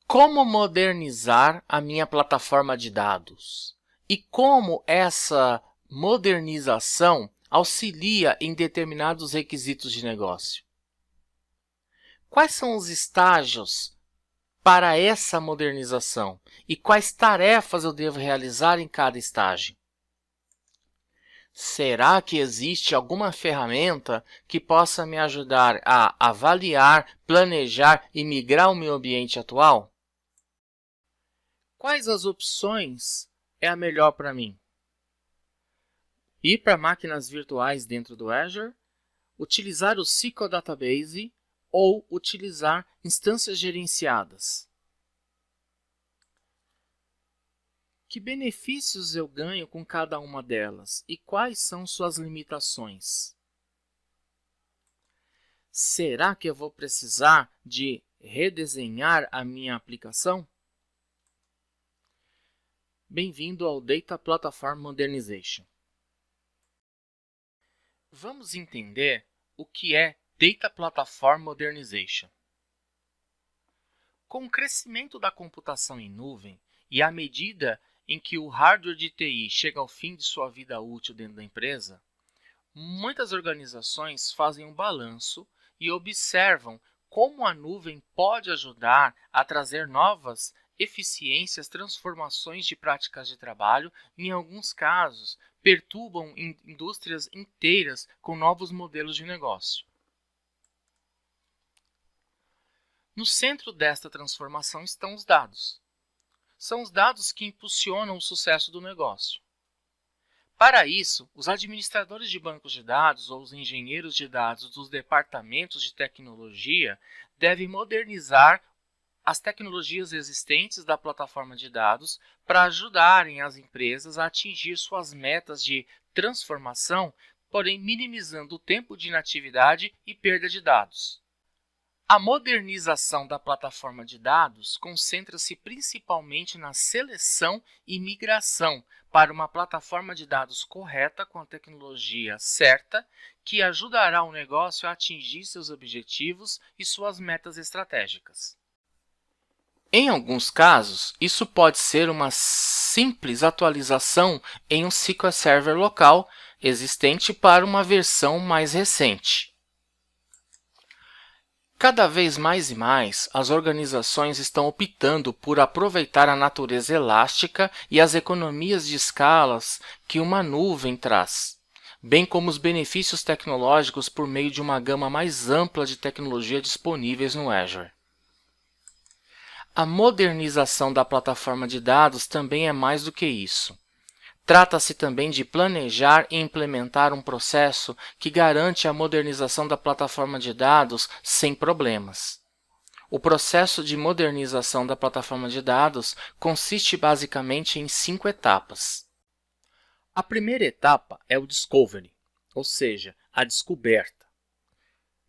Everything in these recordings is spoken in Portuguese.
Como modernizar a minha plataforma de dados? E como essa modernização auxilia em determinados requisitos de negócio? Quais são os estágios para essa modernização? E quais tarefas eu devo realizar em cada estágio? Será que existe alguma ferramenta que possa me ajudar a avaliar, planejar e migrar o meu ambiente atual? Quais as opções é a melhor para mim? Ir para máquinas virtuais dentro do Azure, utilizar o SQL Database ou utilizar instâncias gerenciadas? Que benefícios eu ganho com cada uma delas e quais são suas limitações? Será que eu vou precisar de redesenhar a minha aplicação? Bem-vindo ao Data Platform Modernization. Vamos entender o que é Data Platform Modernization. Com o crescimento da computação em nuvem e à medida em que o hardware de TI chega ao fim de sua vida útil dentro da empresa, muitas organizações fazem um balanço e observam como a nuvem pode ajudar a trazer novas eficiências, transformações de práticas de trabalho e, em alguns casos, perturbam indústrias inteiras com novos modelos de negócio. No centro desta transformação estão os dados. São os dados que impulsionam o sucesso do negócio. Para isso, os administradores de bancos de dados ou os engenheiros de dados dos departamentos de tecnologia devem modernizar as tecnologias existentes da plataforma de dados para ajudarem as empresas a atingir suas metas de transformação, porém minimizando o tempo de inatividade e perda de dados. A modernização da plataforma de dados concentra-se principalmente na seleção e migração para uma plataforma de dados correta com a tecnologia certa, que ajudará o negócio a atingir seus objetivos e suas metas estratégicas. Em alguns casos, isso pode ser uma simples atualização em um SQL Server local existente para uma versão mais recente. Cada vez mais e mais, as organizações estão optando por aproveitar a natureza elástica e as economias de escalas que uma nuvem traz, bem como os benefícios tecnológicos por meio de uma gama mais ampla de tecnologia disponíveis no Azure. A modernização da plataforma de dados também é mais do que isso. Trata-se também de planejar e implementar um processo que garante a modernização da plataforma de dados sem problemas. O processo de modernização da plataforma de dados consiste basicamente em 5 etapas. A primeira etapa é o Discovery, ou seja, a descoberta.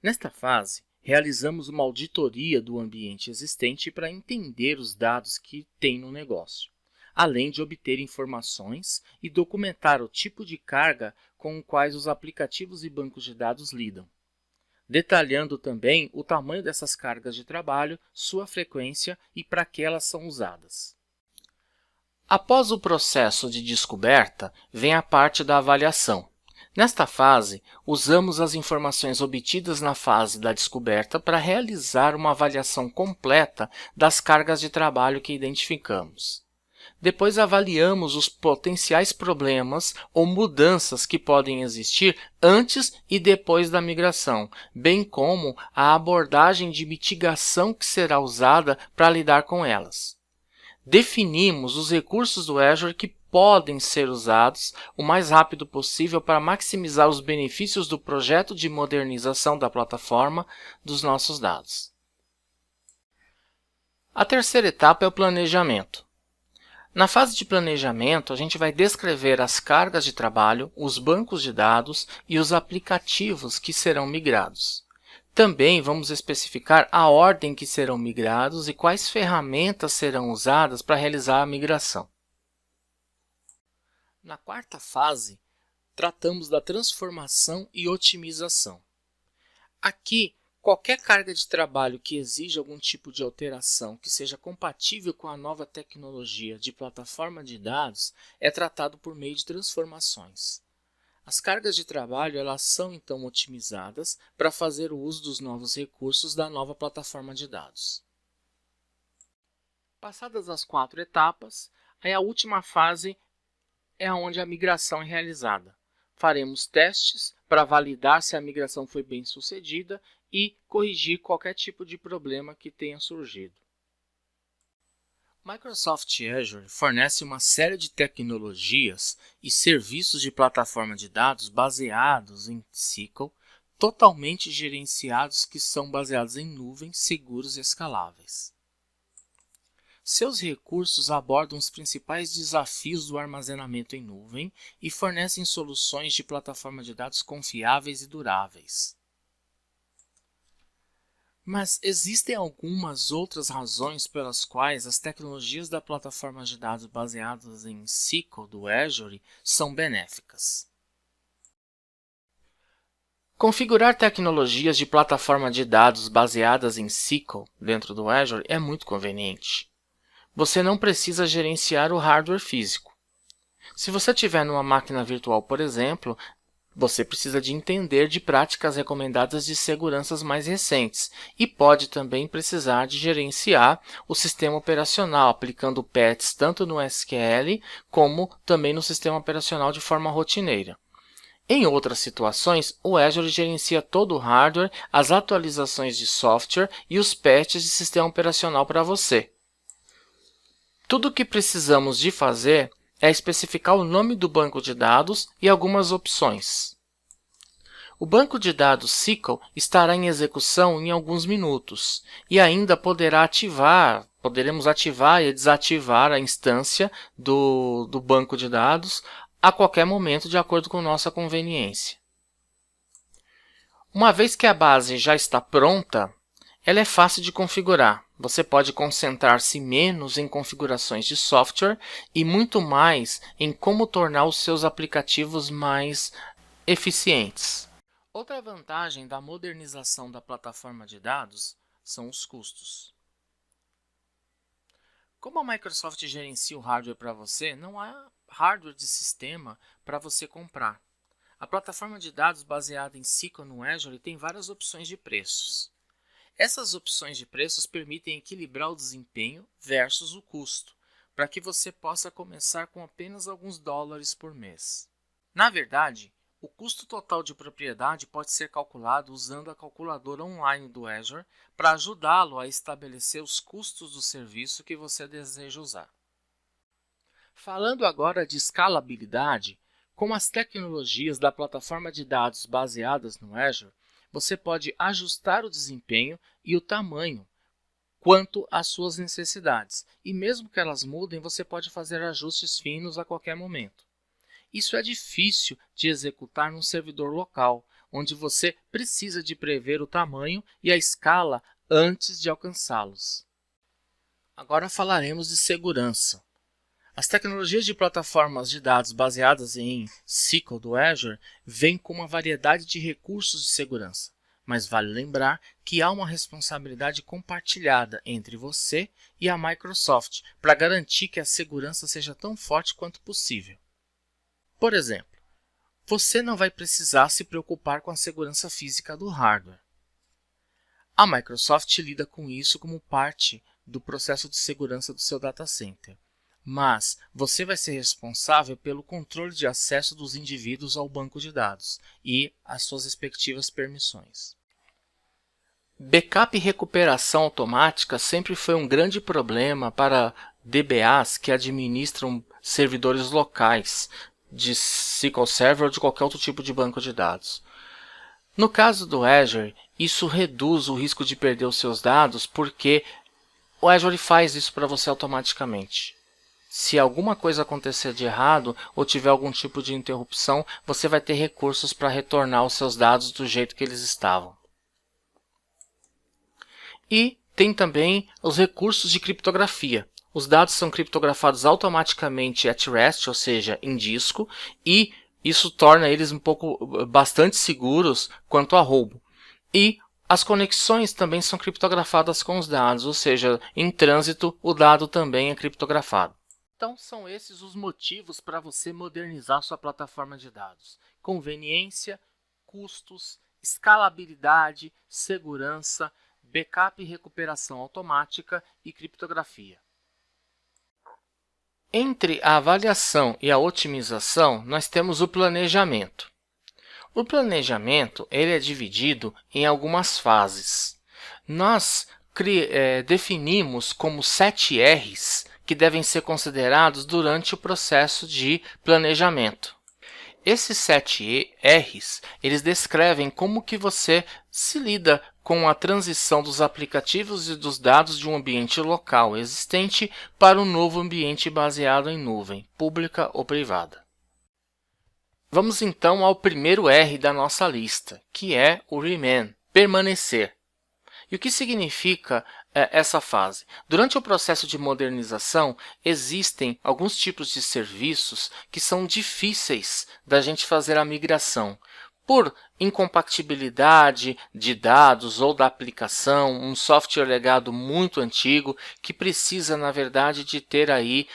Nesta fase, realizamos uma auditoria do ambiente existente para entender os dados que tem no negócio, além de obter informações e documentar o tipo de carga com os quais os aplicativos e bancos de dados lidam, detalhando também o tamanho dessas cargas de trabalho, sua frequência e para que elas são usadas. Após o processo de descoberta, vem a parte da avaliação. Nesta fase, usamos as informações obtidas na fase da descoberta para realizar uma avaliação completa das cargas de trabalho que identificamos. Depois avaliamos os potenciais problemas ou mudanças que podem existir antes e depois da migração, bem como a abordagem de mitigação que será usada para lidar com elas. Definimos os recursos do Azure que podem ser usados o mais rápido possível para maximizar os benefícios do projeto de modernização da plataforma dos nossos dados. A terceira etapa é o planejamento. Na fase de planejamento, a gente vai descrever as cargas de trabalho, os bancos de dados e os aplicativos que serão migrados. Também vamos especificar a ordem que serão migrados e quais ferramentas serão usadas para realizar a migração. Na quarta fase, tratamos da transformação e otimização. Aqui, Qualquer carga de trabalho que exija algum tipo de alteração que seja compatível com a nova tecnologia de plataforma de dados é tratado por meio de transformações. As cargas de trabalho elas são então otimizadas para fazer o uso dos novos recursos da nova plataforma de dados. Passadas as 4 etapas, aí a última fase é onde a migração é realizada. Faremos testes para validar se a migração foi bem sucedida e corrigir qualquer tipo de problema que tenha surgido. Microsoft Azure fornece uma série de tecnologias e serviços de plataforma de dados baseados em SQL, totalmente gerenciados que são baseados em nuvens, seguros e escaláveis. Seus recursos abordam os principais desafios do armazenamento em nuvem e fornecem soluções de plataforma de dados confiáveis e duráveis. Mas existem algumas outras razões pelas quais as tecnologias da plataforma de dados baseadas em SQL do Azure são benéficas. Configurar tecnologias de plataforma de dados baseadas em SQL dentro do Azure é muito conveniente. Você não precisa gerenciar o hardware físico. Se você tiver numa máquina virtual, por exemplo, você precisa de entender de práticas recomendadas de seguranças mais recentes e pode também precisar de gerenciar o sistema operacional, aplicando patches tanto no SQL como também no sistema operacional de forma rotineira. Em outras situações, o Azure gerencia todo o hardware, as atualizações de software e os patches de sistema operacional para você. Tudo o que precisamos de fazer é especificar o nome do banco de dados e algumas opções. O banco de dados SQL estará em execução em alguns minutos e ainda poderemos ativar e desativar a instância do banco de dados a qualquer momento de acordo com nossa conveniência. Uma vez que a base já está pronta, ela é fácil de configurar. Você pode concentrar-se menos em configurações de software e muito mais em como tornar os seus aplicativos mais eficientes. Outra vantagem da modernização da plataforma de dados são os custos. Como a Microsoft gerencia o hardware para você, não há hardware de sistema para você comprar. A plataforma de dados baseada em SQL no Azure tem várias opções de preços. Essas opções de preços permitem equilibrar o desempenho versus o custo, para que você possa começar com apenas alguns dólares por mês. Na verdade, o custo total de propriedade pode ser calculado usando a calculadora online do Azure para ajudá-lo a estabelecer os custos do serviço que você deseja usar. Falando agora de escalabilidade, com as tecnologias da plataforma de dados baseadas no Azure, você pode ajustar o desempenho e o tamanho quanto às suas necessidades. E mesmo que elas mudem, você pode fazer ajustes finos a qualquer momento. Isso é difícil de executar num servidor local, onde você precisa de prever o tamanho e a escala antes de alcançá-los. Agora falaremos de segurança. As tecnologias de plataformas de dados baseadas em SQL do Azure vêm com uma variedade de recursos de segurança, mas vale lembrar que há uma responsabilidade compartilhada entre você e a Microsoft para garantir que a segurança seja tão forte quanto possível. Por exemplo, você não vai precisar se preocupar com a segurança física do hardware. A Microsoft lida com isso como parte do processo de segurança do seu data center. Mas você vai ser responsável pelo controle de acesso dos indivíduos ao banco de dados e as suas respectivas permissões. Backup e recuperação automática sempre foi um grande problema para DBAs que administram servidores locais de SQL Server ou de qualquer outro tipo de banco de dados. No caso do Azure, isso reduz o risco de perder os seus dados porque o Azure faz isso para você automaticamente. Se alguma coisa acontecer de errado ou tiver algum tipo de interrupção, você vai ter recursos para retornar os seus dados do jeito que eles estavam. E tem também os recursos de criptografia. Os dados são criptografados automaticamente at rest, ou seja, em disco, e isso torna eles bastante seguros quanto a roubo. E As conexões também são criptografadas com os dados, ou seja, em trânsito o dado também é criptografado. Então, são esses os motivos para você modernizar sua plataforma de dados: conveniência, custos, escalabilidade, segurança, backup e recuperação automática e criptografia. Entre a avaliação e a otimização, nós temos o planejamento. O planejamento ele é dividido em algumas fases. Nós definimos como 7 R's que devem ser considerados durante o processo de planejamento. Esses 7 R's eles descrevem como que você se lida com a transição dos aplicativos e dos dados de um ambiente local existente para um novo ambiente baseado em nuvem, pública ou privada. Vamos então ao primeiro R da nossa lista, que é o remain, permanecer. E o que significa essa fase? Durante o processo de modernização, existem alguns tipos de serviços que são difíceis da gente fazer a migração, por incompatibilidade de dados ou da aplicação, um software legado muito antigo que precisa, na verdade, de ter aí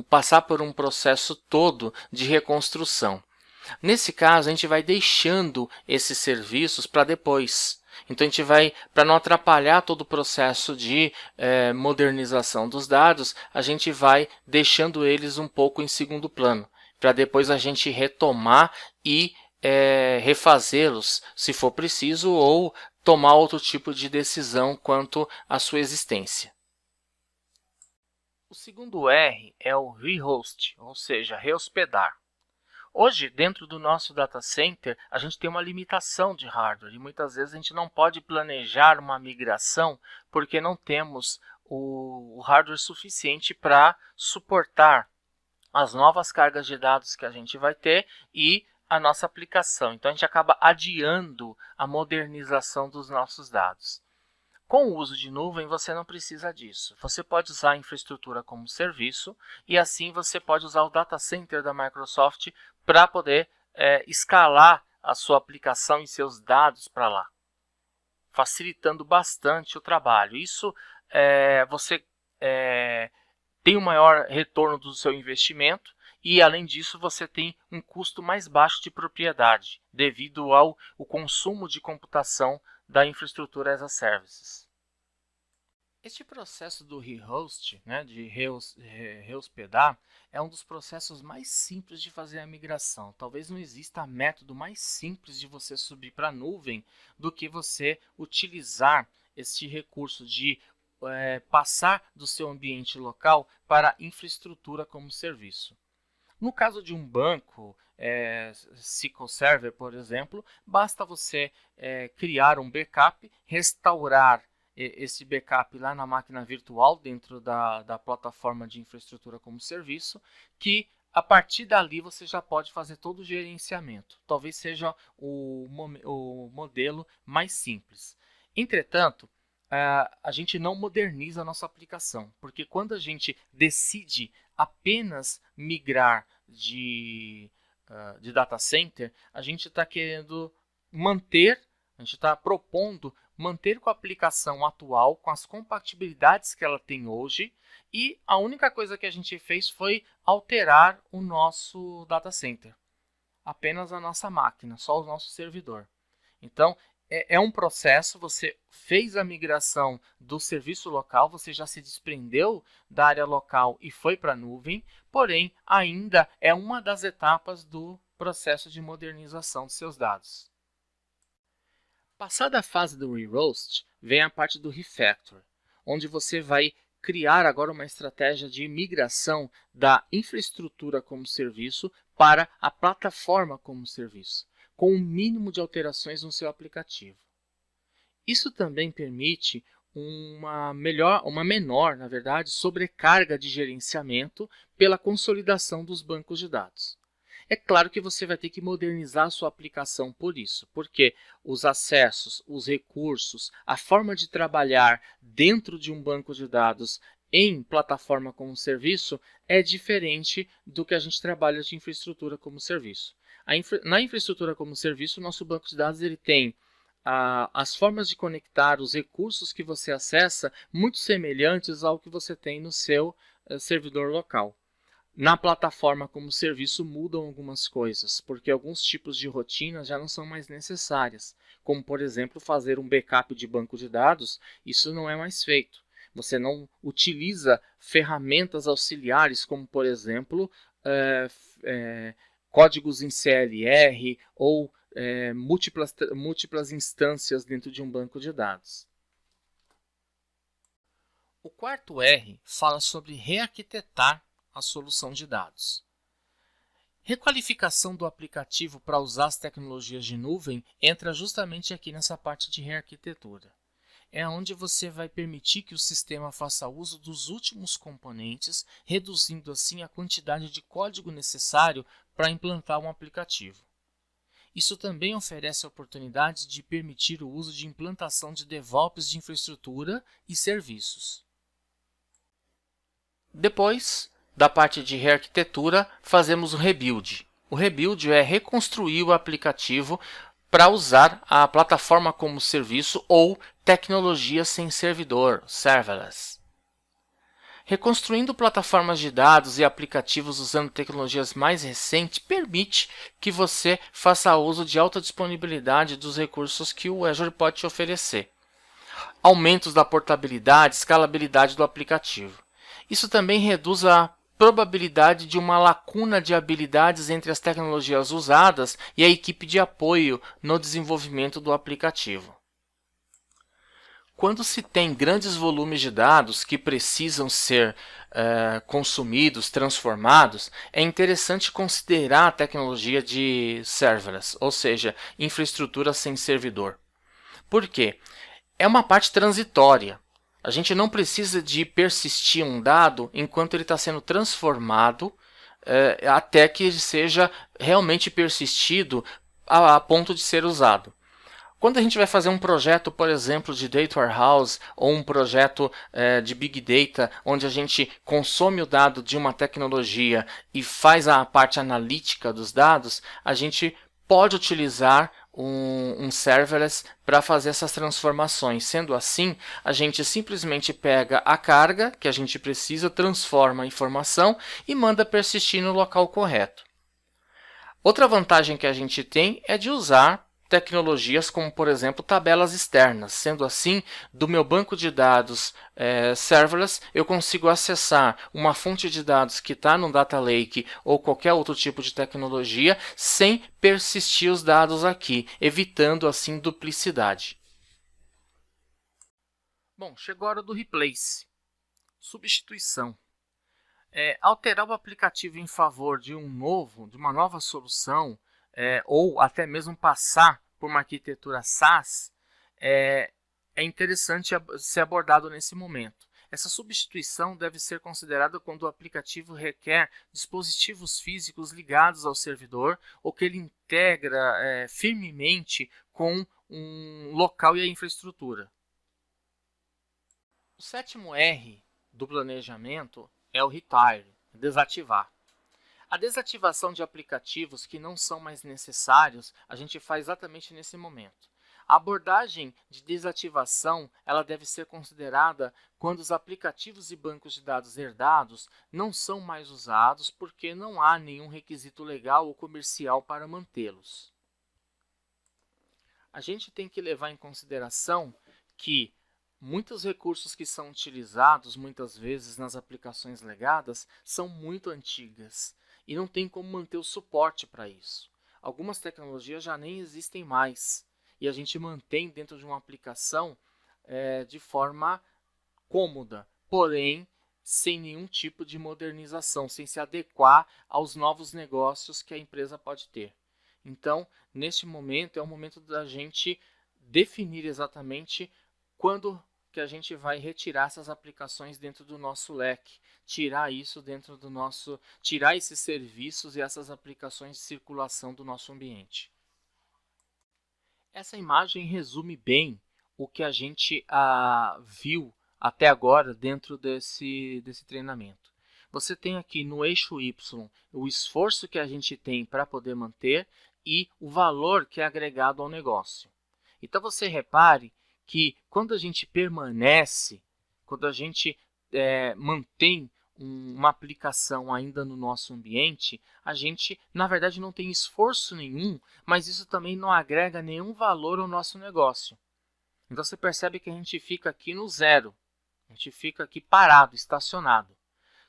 passar por um processo todo de reconstrução. Nesse caso, a gente vai deixando esses serviços para depois. Então, a gente vai, para não atrapalhar todo o processo de modernização dos dados, a gente vai deixando eles um pouco em segundo plano, para depois a gente retomar e refazê-los, se for preciso, ou tomar outro tipo de decisão quanto à sua existência. O segundo R é o rehost, ou seja, rehospedar. Hoje, dentro do nosso data center, a gente tem uma limitação de hardware e muitas vezes a gente não pode planejar uma migração porque não temos o hardware suficiente para suportar as novas cargas de dados que a gente vai ter e a nossa aplicação. Então, a gente acaba adiando a modernização dos nossos dados. Com o uso de nuvem, você não precisa disso. Você pode usar a infraestrutura como serviço e assim você pode usar o data center da Microsoft para poder escalar a sua aplicação e seus dados para lá, facilitando bastante o trabalho. Isso você tem um maior retorno do seu investimento e, além disso, você tem um custo mais baixo de propriedade devido ao consumo de computação da infraestrutura as a services. Este processo do rehost, de rehospedar, é um dos processos mais simples de fazer a migração. Talvez não exista método mais simples de você subir para a nuvem do que você utilizar este recurso de passar do seu ambiente local para infraestrutura como serviço. No caso de um banco, SQL Server, por exemplo, basta você criar um backup, restaurar esse backup lá na máquina virtual dentro da plataforma de infraestrutura como serviço, que a partir dali você já pode fazer todo o gerenciamento. Talvez seja o modelo mais simples. Entretanto, a gente não moderniza a nossa aplicação, porque quando a gente decide apenas migrar de data center, a gente está querendo manter, a gente está propondo manter com a aplicação atual, com as compatibilidades que ela tem hoje, e a única coisa que a gente fez foi alterar o nosso data center, apenas a nossa máquina, só o nosso servidor. Então, é um processo, você fez a migração do serviço local, você já se desprendeu da área local e foi para a nuvem, porém, ainda é uma das etapas do processo de modernização dos seus dados. Passada a fase do rehost, vem a parte do refactor, onde você vai criar agora uma estratégia de migração da infraestrutura como serviço para a plataforma como serviço, com o mínimo de alterações no seu aplicativo. Isso também permite uma menor, na verdade, sobrecarga de gerenciamento pela consolidação dos bancos de dados. É claro que você vai ter que modernizar a sua aplicação por isso, porque os acessos, os recursos, a forma de trabalhar dentro de um banco de dados em plataforma como serviço é diferente do que a gente trabalha de infraestrutura como serviço. Na infraestrutura como serviço, o nosso banco de dados ele tem as formas de conectar os recursos que você acessa muito semelhantes ao que você tem no seu servidor local. Na plataforma como serviço mudam algumas coisas, porque alguns tipos de rotinas já não são mais necessárias, como por exemplo fazer um backup de banco de dados, isso não é mais feito. Você não utiliza ferramentas auxiliares como por exemplo códigos em CLR ou múltiplas instâncias dentro de um banco de dados. O quarto R fala sobre rearquitetar a solução de dados. Requalificação do aplicativo para usar as tecnologias de nuvem entra justamente aqui nessa parte de rearquitetura. É onde você vai permitir que o sistema faça uso dos últimos componentes, reduzindo assim a quantidade de código necessário para implantar um aplicativo. Isso também oferece a oportunidade de permitir o uso de implantação de DevOps de infraestrutura e serviços. Depois da parte de rearquitetura, fazemos o rebuild. O rebuild é reconstruir o aplicativo para usar a plataforma como serviço ou tecnologia sem servidor, serverless. Reconstruindo plataformas de dados e aplicativos usando tecnologias mais recentes permite que você faça uso de alta disponibilidade dos recursos que o Azure pode te oferecer. Aumentos da portabilidade e escalabilidade do aplicativo. Isso também reduz a probabilidade de uma lacuna de habilidades entre as tecnologias usadas e a equipe de apoio no desenvolvimento do aplicativo. Quando se tem grandes volumes de dados que precisam ser consumidos, transformados, é interessante considerar a tecnologia de serverless, ou seja, infraestrutura sem servidor. Por quê? É uma parte transitória. A gente não precisa de persistir um dado enquanto ele está sendo transformado até que ele seja realmente persistido a ponto de ser usado. Quando a gente vai fazer um projeto, por exemplo, de Data Warehouse ou um projeto de Big Data, onde a gente consome o dado de uma tecnologia e faz a parte analítica dos dados, a gente pode utilizar um serverless para fazer essas transformações. Sendo assim, a gente simplesmente pega a carga que a gente precisa, transforma a informação e manda persistir no local correto. Outra vantagem que a gente tem é de usar tecnologias como, por exemplo, tabelas externas. Sendo assim, do meu banco de dados serverless, eu consigo acessar uma fonte de dados que está no Data Lake ou qualquer outro tipo de tecnologia sem persistir os dados aqui, evitando assim duplicidade. Bom, chegou a hora do replace, substituição. Alterar o aplicativo em favor de uma nova solução, ou até mesmo passar por uma arquitetura SaaS, é interessante ser abordado nesse momento. Essa substituição deve ser considerada quando o aplicativo requer dispositivos físicos ligados ao servidor ou que ele integra firmemente com um local e a infraestrutura. O sétimo R do planejamento é o retire, desativar. A desativação de aplicativos que não são mais necessários, a gente faz exatamente nesse momento. A abordagem de desativação ela deve ser considerada quando os aplicativos e bancos de dados herdados não são mais usados porque não há nenhum requisito legal ou comercial para mantê-los. A gente tem que levar em consideração que muitos recursos que são utilizados muitas vezes nas aplicações legadas são muito antigas e não tem como manter o suporte para isso. Algumas tecnologias já nem existem mais e a gente mantém dentro de uma aplicação de forma cômoda, porém sem nenhum tipo de modernização, sem se adequar aos novos negócios que a empresa pode ter. Então, neste momento, é o momento da gente definir exatamente quando que a gente vai retirar essas aplicações dentro do nosso leque, tirar isso dentro do nosso, tirar esses serviços e essas aplicações de circulação do nosso ambiente. Essa imagem resume bem o que a gente viu até agora dentro desse treinamento. Você tem aqui no eixo Y o esforço que a gente tem para poder manter e o valor que é agregado ao negócio. Então, você repare que quando a gente permanece, quando a gente mantém uma aplicação ainda no nosso ambiente, a gente, na verdade, não tem esforço nenhum, mas isso também não agrega nenhum valor ao nosso negócio. Então, você percebe que a gente fica aqui no zero, a gente fica aqui parado, estacionado.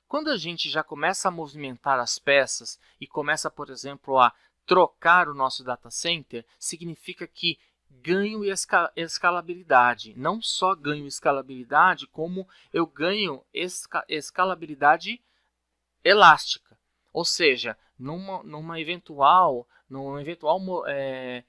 Quando a gente já começa a movimentar as peças e começa, por exemplo, a trocar o nosso data center, significa que ganho escalabilidade. Não só ganho escalabilidade, como eu ganho escalabilidade elástica. Ou seja, num eventual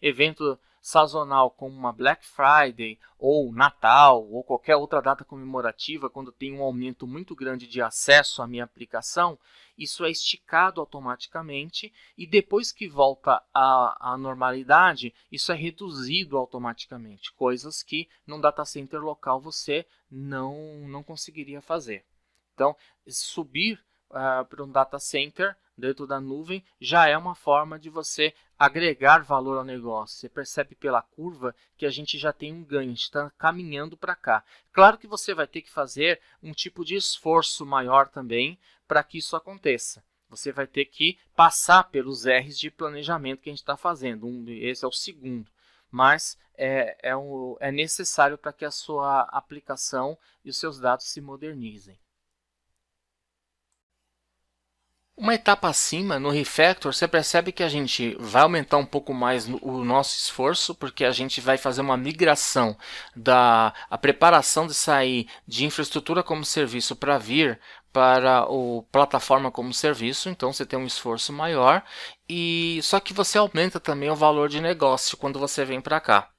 evento sazonal como uma Black Friday ou Natal ou qualquer outra data comemorativa, quando tem um aumento muito grande de acesso à minha aplicação, isso é esticado automaticamente e depois que volta à normalidade, isso é reduzido automaticamente, coisas que num data center local você não conseguiria fazer. Então, subir para um data center dentro da nuvem já é uma forma de você agregar valor ao negócio. Você percebe pela curva que a gente já tem um ganho, a gente está caminhando para cá. Claro que você vai ter que fazer um tipo de esforço maior também para que isso aconteça. Você vai ter que passar pelos R's de planejamento que a gente está fazendo. Esse é o segundo. Mas é necessário para que a sua aplicação e os seus dados se modernizem. Uma etapa acima, no Refactor, você percebe que a gente vai aumentar um pouco mais o nosso esforço, porque a gente vai fazer uma migração a preparação de sair de infraestrutura como serviço para vir para o plataforma como serviço, então você tem um esforço maior, só que você aumenta também o valor de negócio quando você vem para cá.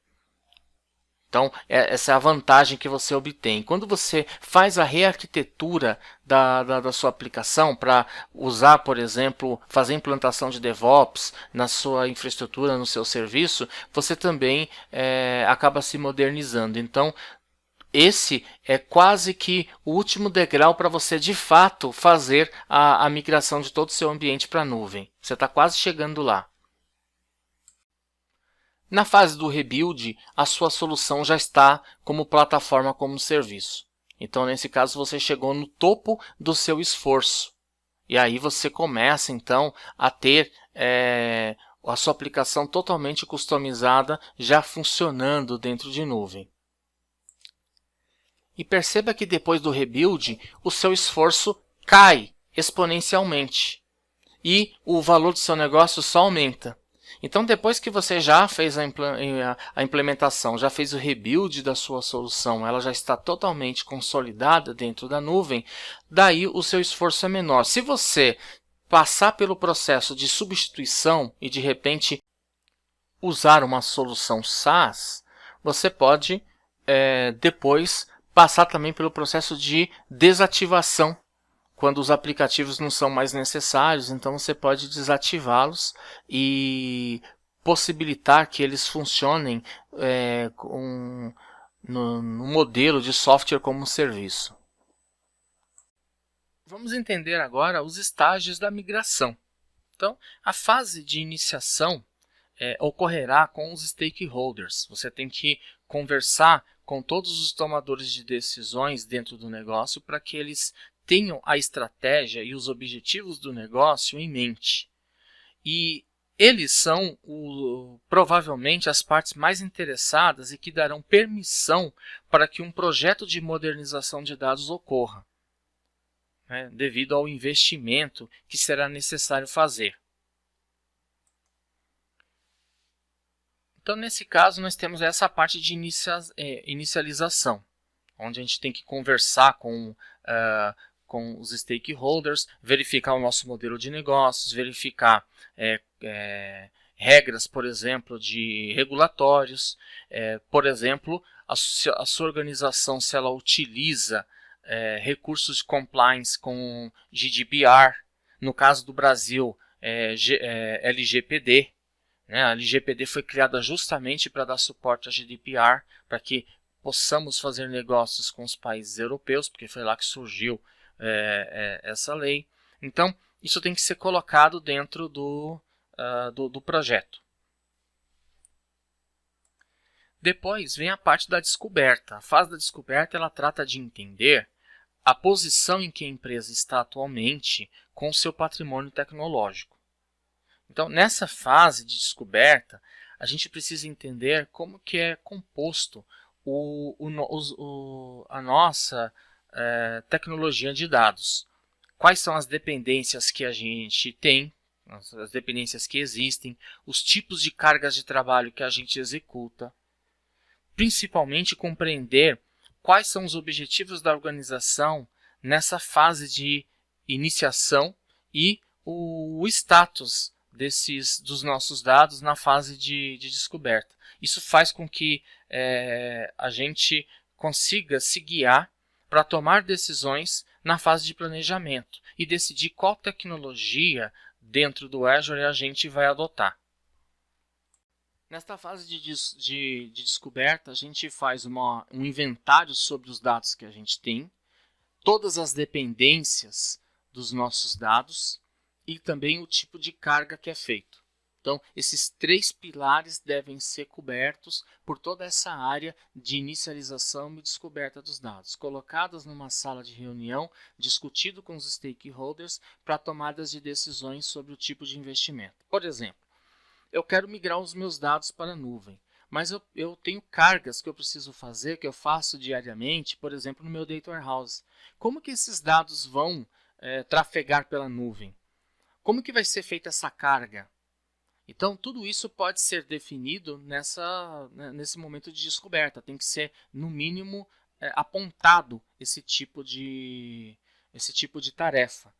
Então, essa é a vantagem que você obtém. Quando você faz a rearquitetura da sua aplicação para usar, por exemplo, fazer implantação de DevOps na sua infraestrutura, no seu serviço, você também acaba se modernizando. Então, esse é quase que o último degrau para você, de fato, fazer a migração de todo o seu ambiente para a nuvem. Você está quase chegando lá. Na fase do rebuild, a sua solução já está como plataforma como serviço. Então, nesse caso, você chegou no topo do seu esforço. E aí você começa, então, a ter a sua aplicação totalmente customizada, já funcionando dentro de nuvem. E perceba que depois do rebuild, o seu esforço cai exponencialmente. E o valor do seu negócio só aumenta. Então, depois que você já fez a implementação, já fez o rebuild da sua solução, ela já está totalmente consolidada dentro da nuvem, daí o seu esforço é menor. Se você passar pelo processo de substituição e de repente usar uma solução SaaS, você pode depois passar também pelo processo de desativação quando os aplicativos não são mais necessários, então você pode desativá-los e possibilitar que eles funcionem no modelo de software como serviço. Vamos entender agora os estágios da migração. Então, a fase de iniciação ocorrerá com os stakeholders. Você tem que conversar com todos os tomadores de decisões dentro do negócio para que eles tenham a estratégia e os objetivos do negócio em mente. E eles são provavelmente as partes mais interessadas e que darão permissão para que um projeto de modernização de dados ocorra, devido ao investimento que será necessário fazer. Então, nesse caso, nós temos essa parte de inicialização, onde a gente tem que conversar com os stakeholders, verificar o nosso modelo de negócios, verificar regras, por exemplo, de regulatórios. Por exemplo, a sua organização, se ela utiliza recursos de compliance com GDPR, no caso do Brasil, LGPD. A LGPD foi criada justamente para dar suporte à GDPR, para que possamos fazer negócios com os países europeus, porque foi lá que surgiu essa lei. Então, isso tem que ser colocado dentro do projeto. Depois vem a parte da descoberta. A fase da descoberta ela trata de entender a posição em que a empresa está atualmente com o seu patrimônio tecnológico. Então, nessa fase de descoberta, a gente precisa entender como que é composto a nossa tecnologia de dados. Quais são as dependências que a gente tem, as dependências que existem, os tipos de cargas de trabalho que a gente executa. Principalmente compreender quais são os objetivos da organização nessa fase de iniciação e o status dos nossos dados na fase de descoberta. Isso faz com que a gente consiga se guiar para tomar decisões na fase de planejamento e decidir qual tecnologia dentro do Azure a gente vai adotar. Nesta fase de descoberta, a gente faz um inventário sobre os dados que a gente tem, todas as dependências dos nossos dados e também o tipo de carga que é feito. Então, esses 3 pilares devem ser cobertos por toda essa área de inicialização e descoberta dos dados, colocadas numa sala de reunião, discutido com os stakeholders para tomadas de decisões sobre o tipo de investimento. Por exemplo, eu quero migrar os meus dados para a nuvem, mas eu tenho cargas que eu preciso fazer, que eu faço diariamente, por exemplo, no meu Data Warehouse. Como que esses dados vão trafegar pela nuvem? Como que vai ser feita essa carga? Então, tudo isso pode ser definido nesse momento de descoberta. Tem que ser, no mínimo, apontado esse tipo de tarefa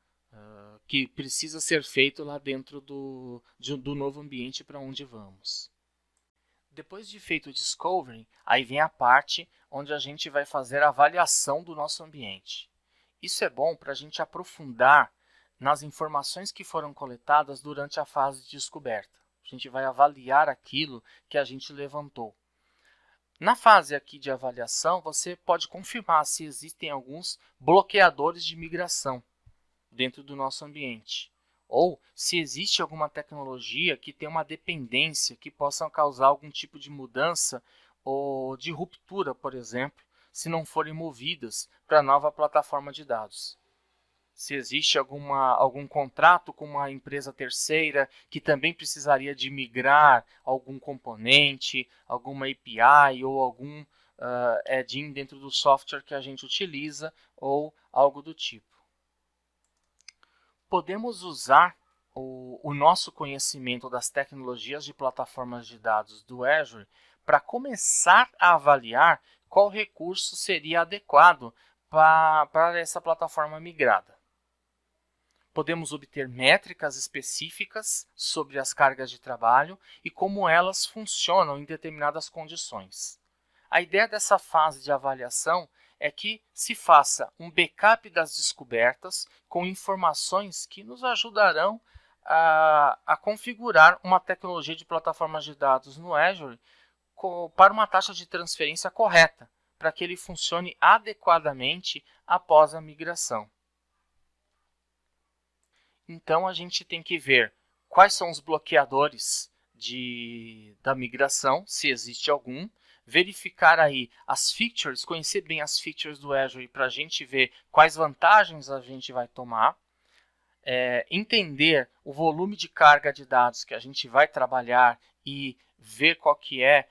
que precisa ser feito lá dentro do novo ambiente para onde vamos. Depois de feito o discovery, aí vem a parte onde a gente vai fazer a avaliação do nosso ambiente. Isso é bom para a gente aprofundar nas informações que foram coletadas durante a fase de descoberta. A gente vai avaliar aquilo que a gente levantou. Na fase aqui de avaliação, você pode confirmar se existem alguns bloqueadores de migração dentro do nosso ambiente, ou se existe alguma tecnologia que tem uma dependência que possa causar algum tipo de mudança ou de ruptura, por exemplo, se não forem movidas para a nova plataforma de dados. Se existe algum contrato com uma empresa terceira que também precisaria de migrar algum componente, alguma API ou algum add-in dentro do software que a gente utiliza ou algo do tipo. Podemos usar o nosso conhecimento das tecnologias de plataformas de dados do Azure para começar a avaliar qual recurso seria adequado para essa plataforma migrada. Podemos obter métricas específicas sobre as cargas de trabalho e como elas funcionam em determinadas condições. A ideia dessa fase de avaliação é que se faça um backup das descobertas com informações que nos ajudarão a configurar uma tecnologia de plataformas de dados no Azure para uma taxa de transferência correta, para que ele funcione adequadamente após a migração. Então, a gente tem que ver quais são os bloqueadores da migração, se existe algum, verificar aí as features, conhecer bem as features do Azure para a gente ver quais vantagens a gente vai tomar, entender o volume de carga de dados que a gente vai trabalhar e ver qual que é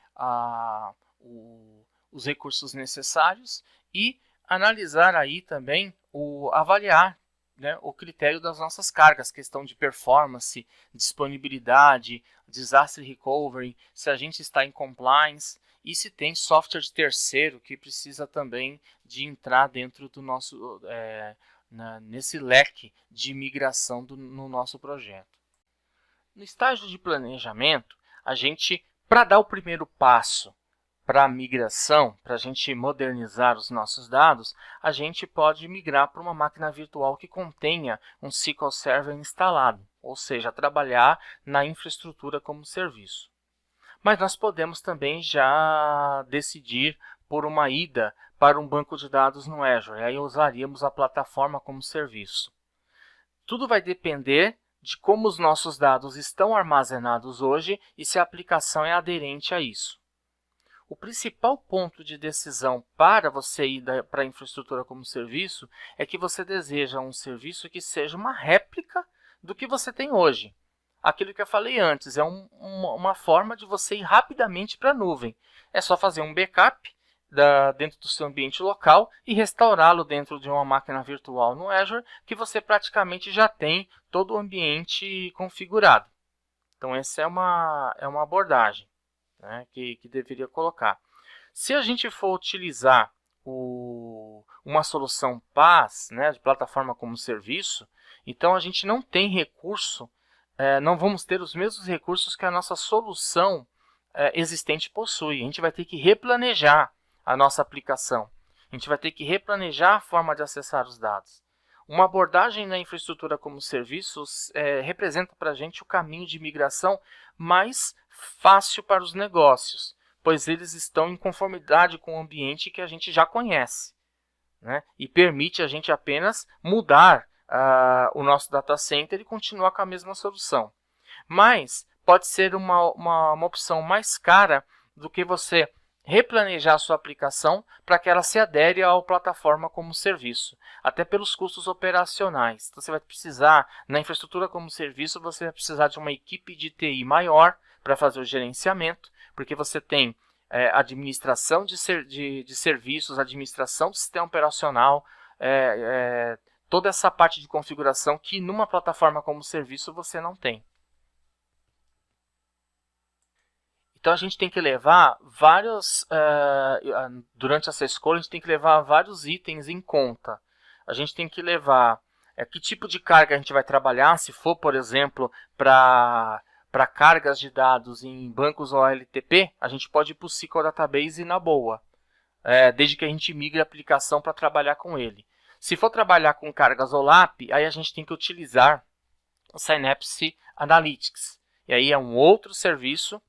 os recursos necessários e analisar aí também, avaliar o critério das nossas cargas, questão de performance, disponibilidade, disaster recovery, se a gente está em compliance e se tem software de terceiro que precisa também de entrar dentro do nosso, nesse leque de migração no nosso projeto. No estágio de planejamento, a gente, para dar o primeiro passo para a migração, para a gente modernizar os nossos dados, a gente pode migrar para uma máquina virtual que contenha um SQL Server instalado, ou seja, trabalhar na infraestrutura como serviço. Mas nós podemos também já decidir por uma ida para um banco de dados no Azure, aí usaríamos a plataforma como serviço. Tudo vai depender de como os nossos dados estão armazenados hoje e se a aplicação é aderente a isso. o principal ponto de decisão para você ir para a infraestrutura como serviço é que você deseja um serviço que seja uma réplica do que você tem hoje. Aquilo que eu falei antes, é uma forma de você ir rapidamente para a nuvem. É só fazer um backup dentro do seu ambiente local e restaurá-lo dentro de uma máquina virtual no Azure, que você praticamente já tem todo o ambiente configurado. Então, essa é uma abordagem, né, que deveria colocar. Se a gente for utilizar uma solução PaaS, né, de plataforma como serviço, então a gente não tem recurso, não vamos ter os mesmos recursos que a nossa solução existente possui. A gente vai ter que replanejar a nossa aplicação. A gente vai ter que replanejar a forma de acessar os dados. Uma abordagem na infraestrutura como serviços representa para a gente o caminho de migração mais fácil para os negócios, pois eles estão em conformidade com o ambiente que a gente já conhece, né? E permite a gente apenas mudar o nosso data center e continuar com a mesma solução. Mas pode ser uma opção mais cara do que você replanejar a sua aplicação para que ela se adere à plataforma como serviço, até pelos custos operacionais. Então, você vai precisar, na infraestrutura como serviço, você vai precisar de uma equipe de TI maior para fazer o gerenciamento, porque você tem administração de serviços, administração do sistema operacional, toda essa parte de configuração que numa plataforma como serviço você não tem. Então, a gente tem que levar durante essa escolha, a gente tem que levar vários itens em conta. A gente tem que levar que tipo de carga a gente vai trabalhar, se for, por exemplo, para cargas de dados em bancos OLTP, a gente pode ir para o SQL Database na boa, desde que a gente migre a aplicação para trabalhar com ele. Se for trabalhar com cargas OLAP, aí a gente tem que utilizar o Synapse Analytics. E aí é um outro serviço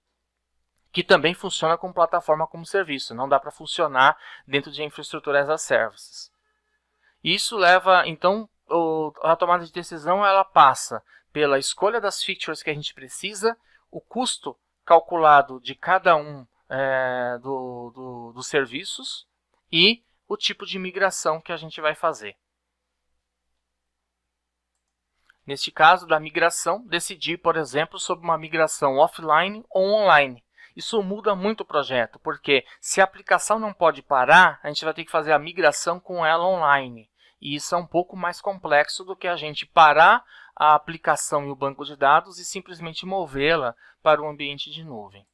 que também funciona com plataforma como serviço. Não dá para funcionar dentro de infraestrutura as a services. Isso leva, então, a tomada de decisão ela passa pela escolha das features que a gente precisa, o custo calculado de cada um dos serviços e o tipo de migração que a gente vai fazer. Neste caso da migração, decidir, por exemplo, sobre uma migração offline ou online. Isso muda muito o projeto, porque se a aplicação não pode parar, a gente vai ter que fazer a migração com ela online. E isso é um pouco mais complexo do que a gente parar a aplicação e o banco de dados e simplesmente movê-la para o ambiente de nuvem.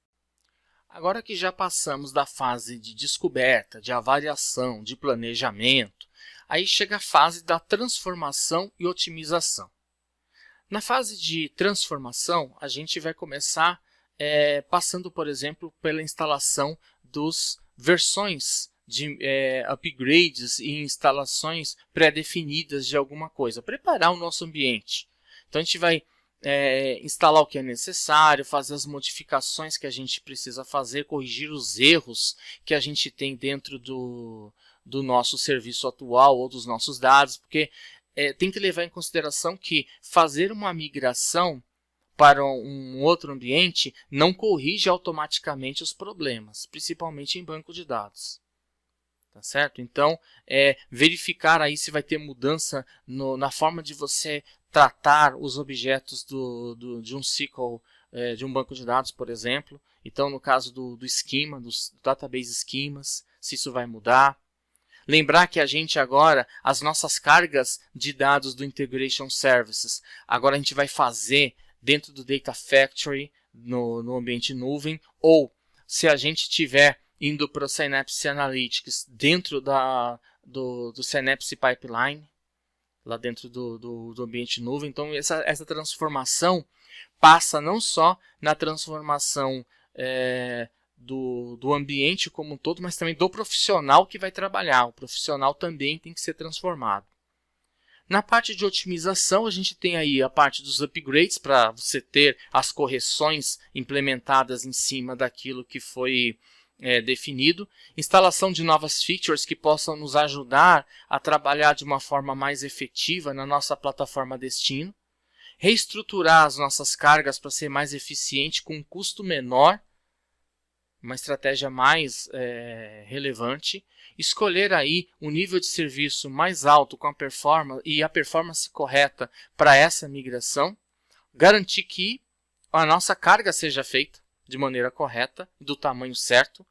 Agora que já passamos da fase de descoberta, de avaliação, de planejamento, aí chega a fase da transformação e otimização. Na fase de transformação, a gente vai começar passando, por exemplo, pela instalação das versões de upgrades e instalações pré-definidas de alguma coisa, preparar o nosso ambiente. Então, a gente vai instalar o que é necessário, fazer as modificações que a gente precisa fazer, corrigir os erros que a gente tem dentro do nosso serviço atual ou dos nossos dados, porque tem que levar em consideração que fazer uma migração para um outro ambiente não corrige automaticamente os problemas, principalmente em banco de dados. Tá certo? Então, verificar aí se vai ter mudança na forma de você tratar os objetos de um SQL, de um banco de dados, por exemplo. Então, no caso do esquema, dos database esquemas, se isso vai mudar. Lembrar que a gente agora, as nossas cargas de dados do Integration Services, agora a gente vai fazer dentro do Data Factory, no ambiente nuvem, ou se a gente estiver indo para o Synapse Analytics dentro do Synapse Pipeline, lá dentro do ambiente nuvem. Então, essa transformação passa não só na transformação do ambiente como um todo, mas também do profissional que vai trabalhar. O profissional também tem que ser transformado. Na parte de otimização, a gente tem aí a parte dos upgrades, para você ter as correções implementadas em cima daquilo que foi definido. Instalação de novas features que possam nos ajudar a trabalhar de uma forma mais efetiva na nossa plataforma destino. Reestruturar as nossas cargas para ser mais eficiente com um custo menor. uma estratégia mais relevante, escolher aí um nível de serviço mais alto com a performance correta para essa migração, garantir que a nossa carga seja feita de maneira correta, do tamanho certo,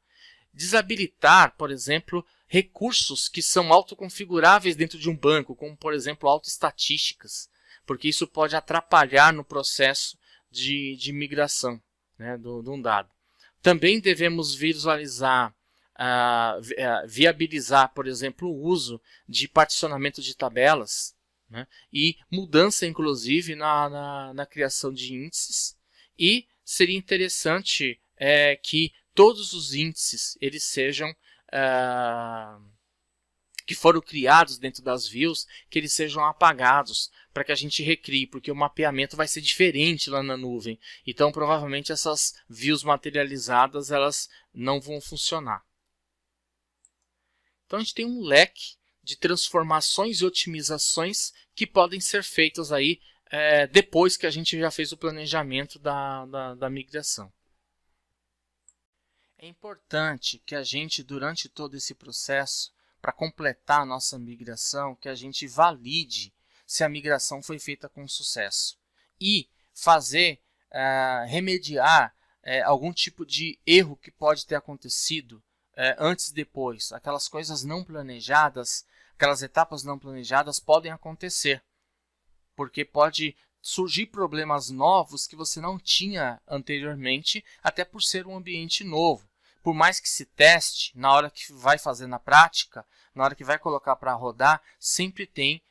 desabilitar, por exemplo, recursos que são autoconfiguráveis dentro de um banco, como, por exemplo, autoestatísticas, porque isso pode atrapalhar no processo de migração, né, de um dado. Também devemos visualizar, viabilizar, por exemplo, o uso de particionamento de tabelas, né, e mudança, inclusive, na criação de índices. E seria interessante que todos os índices eles sejam que foram criados dentro das views, que eles sejam apagados para que a gente recrie, porque o mapeamento vai ser diferente lá na nuvem. Então, provavelmente, essas views materializadas elas não vão funcionar. Então, a gente tem um leque de transformações e otimizações que podem ser feitas aí depois que a gente já fez o planejamento da migração. É importante que a gente, durante todo esse processo, para completar a nossa migração, que a gente valide se a migração foi feita com sucesso e fazer, remediar algum tipo de erro que pode ter acontecido antes e depois. Aquelas coisas não planejadas, aquelas etapas não planejadas podem acontecer, porque pode surgir problemas novos que você não tinha anteriormente, até por ser um ambiente novo. Por mais que se teste, na hora que vai fazer na prática, na hora que vai colocar para rodar, sempre tem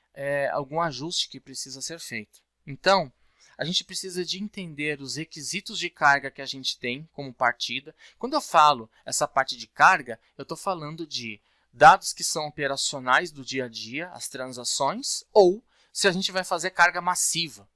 algum ajuste que precisa ser feito. Então, a gente precisa de entender os requisitos de carga que a gente tem como partida. Quando eu falo essa parte de carga, eu estou falando de dados que são operacionais do dia a dia, as transações, ou se a gente vai fazer carga massiva,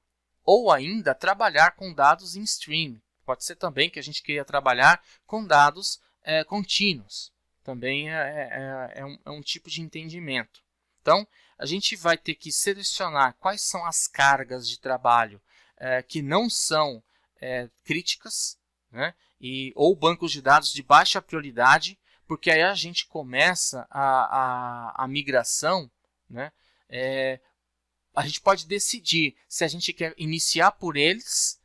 ou ainda trabalhar com dados em stream. Pode ser também que a gente queira trabalhar com dados contínuos. Também é um tipo de entendimento. Então, a gente vai ter que selecionar quais são as cargas de trabalho que não são críticas, né? Ou bancos de dados de baixa prioridade, porque aí a gente começa a migração, né? A gente pode decidir se a gente quer iniciar por eles,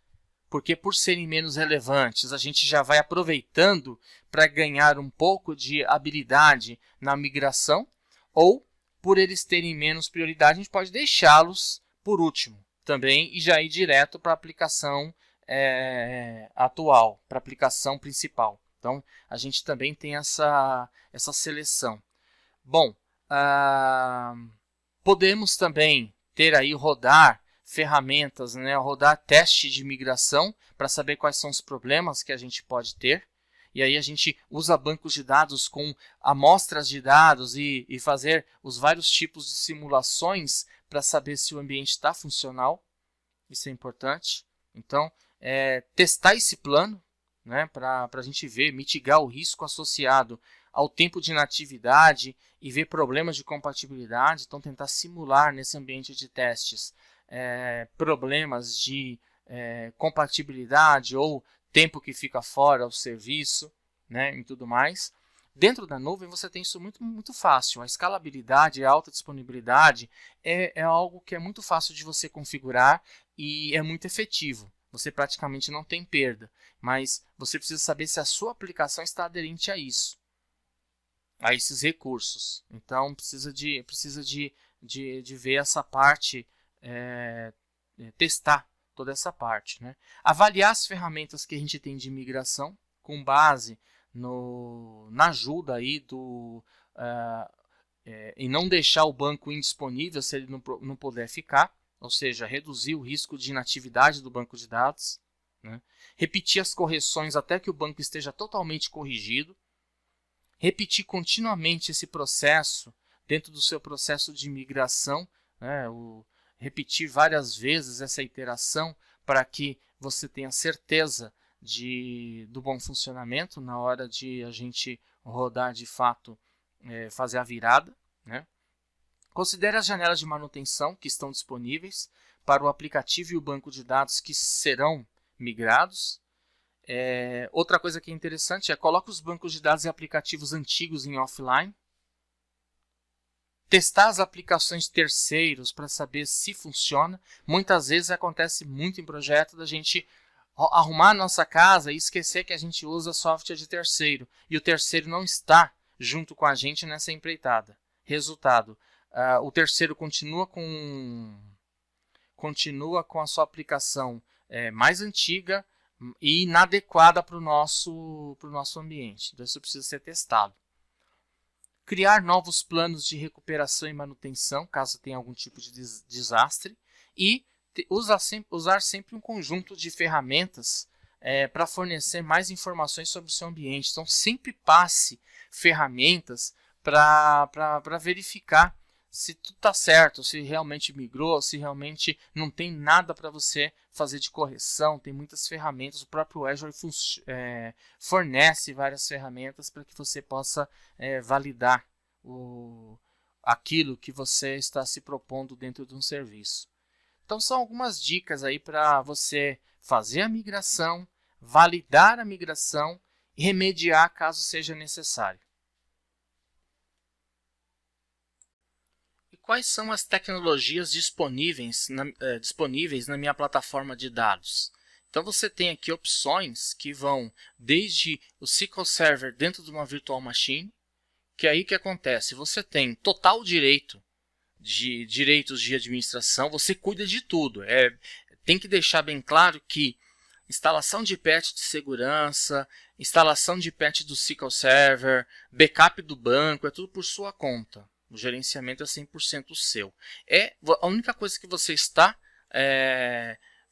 porque por serem menos relevantes, a gente já vai aproveitando para ganhar um pouco de habilidade na migração, ou por eles terem menos prioridade, a gente pode deixá-los por último também e já ir direto para a aplicação atual, para a aplicação principal. Então, a gente também tem essa seleção. Bom, podemos também ter aí rodar ferramentas, né, rodar teste de migração para saber quais são os problemas que a gente pode ter. E aí a gente usa bancos de dados com amostras de dados e fazer os vários tipos de simulações para saber se o ambiente está funcional. Isso é importante. Então, testar esse plano, né, para a gente ver, mitigar o risco associado ao tempo de inatividade e ver problemas de compatibilidade. Então, tentar simular nesse ambiente de testes problemas de compatibilidade ou tempo que fica fora o serviço, né, e tudo mais. Dentro da nuvem você tem isso muito, muito fácil. A escalabilidade e a alta disponibilidade é algo que é muito fácil de você configurar e é muito efetivo. Você praticamente não tem perda, mas você precisa saber se a sua aplicação está aderente a isso, a esses recursos. Então precisa de ver essa parte, testar toda essa parte, né? Avaliar as ferramentas que a gente tem de migração com base na ajuda aí e não deixar o banco indisponível se ele não puder ficar, ou seja, reduzir o risco de inatividade do banco de dados, né? Repetir as correções até que o banco esteja totalmente corrigido, repetir continuamente esse processo dentro do seu processo de migração, né? Repetir várias vezes essa iteração para que você tenha certeza do bom funcionamento na hora de a gente rodar de fato, fazer a virada, né? Considere as janelas de manutenção que estão disponíveis para o aplicativo e o banco de dados que serão migrados. Outra coisa que é interessante é coloque os bancos de dados e aplicativos antigos em offline. Testar as aplicações de terceiros para saber se funciona. Muitas vezes acontece muito em projeto da gente arrumar a nossa casa e esquecer que a gente usa software de terceiro. E o terceiro não está junto com a gente nessa empreitada. Resultado, o terceiro continua com a sua aplicação mais antiga e inadequada para o nosso ambiente. Então isso precisa ser testado. Criar novos planos de recuperação e manutenção, caso tenha algum tipo de desastre. E usar sempre um conjunto de ferramentas para fornecer mais informações sobre o seu ambiente. Então, sempre passe ferramentas para verificar se tudo está certo, se realmente migrou, se realmente não tem nada para você fazer de correção. Tem muitas ferramentas, o próprio Azure fornece várias ferramentas para que você possa validar aquilo que você está se propondo dentro de um serviço. Então são algumas dicas aí para você fazer a migração, validar a migração e remediar caso seja necessário. Quais são as tecnologias disponíveis na minha plataforma de dados? Então você tem aqui opções que vão desde o SQL Server dentro de uma virtual machine, que aí que acontece? Você tem total direitos de administração, você cuida de tudo. Tem que deixar bem claro que instalação de patch de segurança, instalação de patch do SQL Server, backup do banco, é tudo por sua conta. O gerenciamento é 100% seu. A única coisa que você está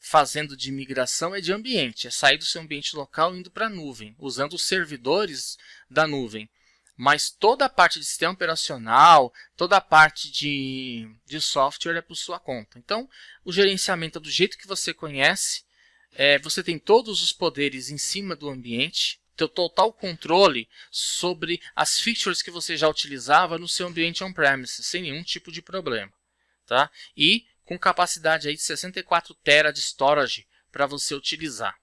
fazendo de migração é de ambiente. É sair do seu ambiente local e indo para a nuvem, usando os servidores da nuvem. Mas toda a parte de sistema operacional, toda a parte de software é por sua conta. Então, o gerenciamento é do jeito que você conhece. Você tem todos os poderes em cima do ambiente. Ter total controle sobre as features que você já utilizava no seu ambiente on-premise, sem nenhum tipo de problema. Tá? E com capacidade aí de 64 TB de storage para você utilizar.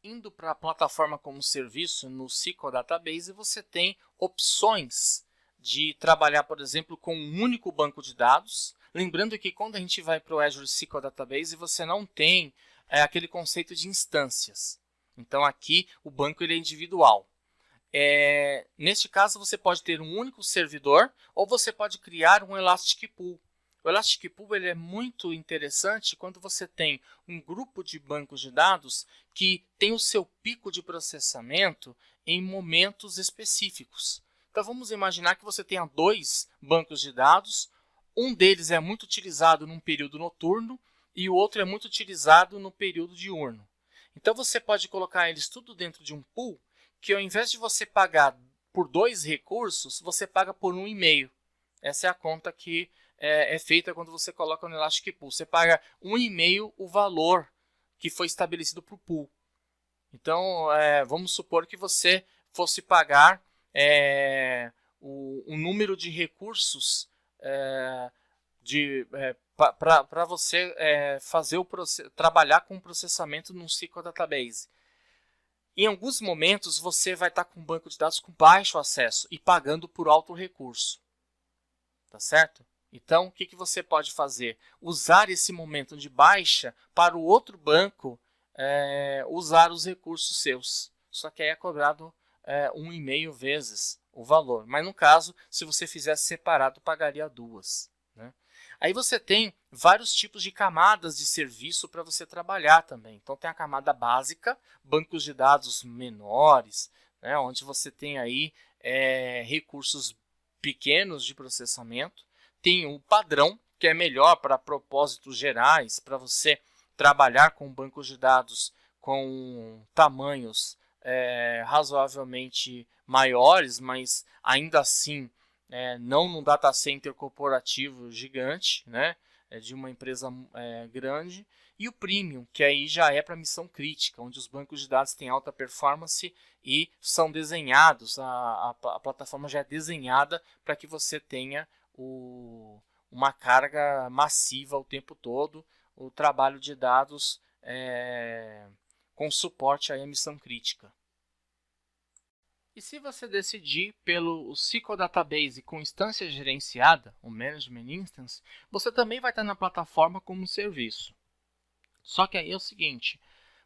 Indo para a plataforma como serviço no SQL Database, você tem opções de trabalhar, por exemplo, com um único banco de dados. Lembrando que quando a gente vai para o Azure SQL Database, você não tem aquele conceito de instâncias. Então aqui o banco ele é individual. Neste caso você pode ter um único servidor ou você pode criar um Elastic Pool. O Elastic Pool ele é muito interessante quando você tem um grupo de bancos de dados que tem o seu pico de processamento em momentos específicos. Então vamos imaginar que você tenha 2 bancos de dados, um deles é muito utilizado num período noturno e o outro é muito utilizado no período diurno. Então você pode colocar eles tudo dentro de um pool, que ao invés de você pagar por 2 recursos, você paga por 1,5. Essa é a conta que é feita quando você coloca no Elastic Pool. Você paga 1,5 o valor que foi estabelecido para o pool. Então, vamos supor que você fosse pagar o número de recursos para você trabalhar com processamento no SQL Database. Em alguns momentos, você vai estar com um banco de dados com baixo acesso e pagando por alto recurso. Tá certo? Então, o que você pode fazer? Usar esse momento de baixa para o outro banco usar os recursos seus. Só que aí é cobrado 1,5 vezes o valor. Mas no caso, se você fizesse separado, pagaria 2. Né? Aí você tem vários tipos de camadas de serviço para você trabalhar também. Então tem a camada básica, bancos de dados menores, né, onde você tem aí recursos pequenos de processamento. Tem o padrão, que é melhor para propósitos gerais, para você trabalhar com bancos de dados com tamanhos razoavelmente maiores, mas ainda assim não num data center corporativo gigante, né, de uma empresa grande. E o Premium, que aí já é para missão crítica, onde os bancos de dados têm alta performance e são desenhados, a plataforma já é desenhada para que você tenha uma carga massiva o tempo todo. O trabalho de dados com suporte à emissão crítica. E se você decidir pelo SQL Database com instância gerenciada, o Management Instance, você também vai estar na plataforma como serviço. Só que aí é o seguinte,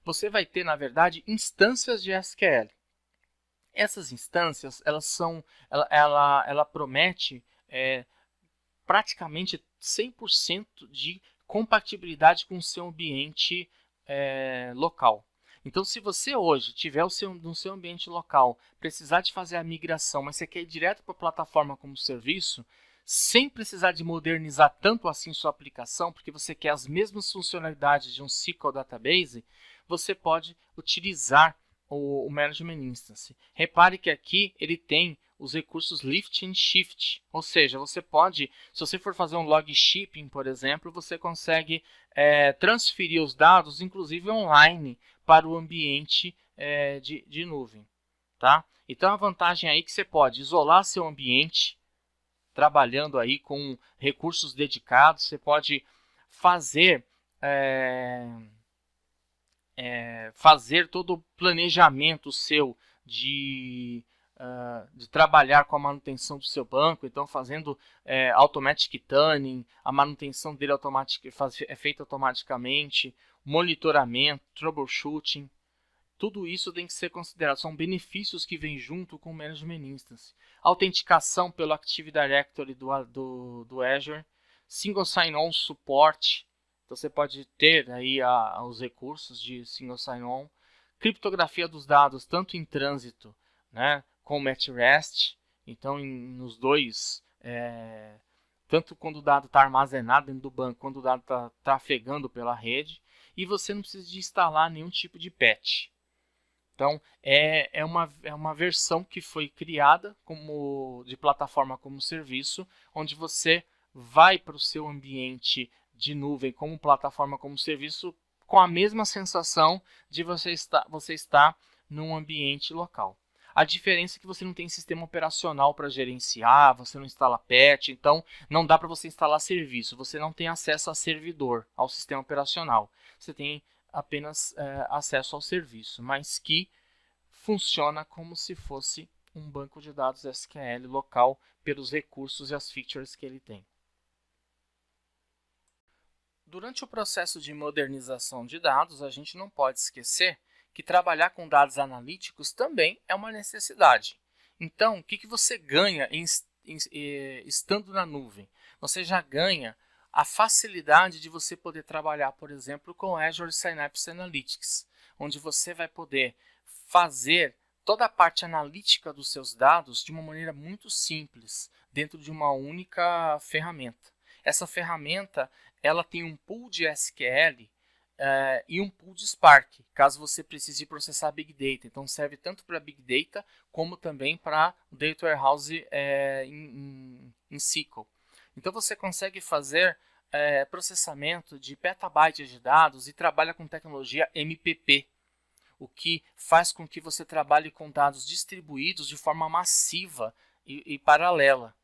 você vai ter, na verdade, instâncias de SQL. Essas instâncias, ela promete praticamente 100% de compatibilidade com o seu ambiente local. Então, se você hoje tiver no seu ambiente local, precisar de fazer a migração, mas você quer ir direto para a plataforma como serviço, sem precisar de modernizar tanto assim sua aplicação, porque você quer as mesmas funcionalidades de um SQL Database, você pode utilizar o Management Instance. Repare que aqui ele tem os recursos Lift and Shift, ou seja, você pode, se você for fazer um log shipping, por exemplo, você consegue transferir os dados, inclusive online, para o ambiente de nuvem. Tá? Então, a vantagem aí é que você pode isolar seu ambiente, trabalhando aí com recursos dedicados, você pode fazer todo o planejamento seu de trabalhar com a manutenção do seu banco, então fazendo automatic tuning, a manutenção dele é feita automaticamente, monitoramento, troubleshooting, tudo isso tem que ser considerado, são benefícios que vêm junto com o Management Instance. Autenticação pelo Active Directory do Azure, Single Sign-On suporte, então você pode ter aí os recursos de Single Sign-On, criptografia dos dados, tanto em trânsito, né, como at rest, então nos dois, tanto quando o dado está armazenado dentro do banco, quando o dado está trafegando pela rede, e você não precisa de instalar nenhum tipo de patch. Então, é uma versão que foi criada de plataforma como serviço, onde você vai para o seu ambiente de nuvem como plataforma como serviço com a mesma sensação de você estar num ambiente local. A diferença é que você não tem sistema operacional para gerenciar, você não instala patch, então não dá para você instalar serviço, você não tem acesso a servidor, ao sistema operacional. Você tem apenas acesso ao serviço, mas que funciona como se fosse um banco de dados SQL local pelos recursos e as features que ele tem. Durante o processo de modernização de dados, a gente não pode esquecer que trabalhar com dados analíticos também é uma necessidade. Então, o que você ganha estando na nuvem? Você já ganha a facilidade de você poder trabalhar, por exemplo, com Azure Synapse Analytics, onde você vai poder fazer toda a parte analítica dos seus dados de uma maneira muito simples, dentro de uma única ferramenta. Essa ferramenta ela tem um pool de SQL e um pool de Spark, caso você precise processar Big Data. Então, serve tanto para Big Data, como também para Data Warehouse em SQL. Então, você consegue fazer processamento de petabytes de dados e trabalha com tecnologia MPP, o que faz com que você trabalhe com dados distribuídos de forma massiva e paralela.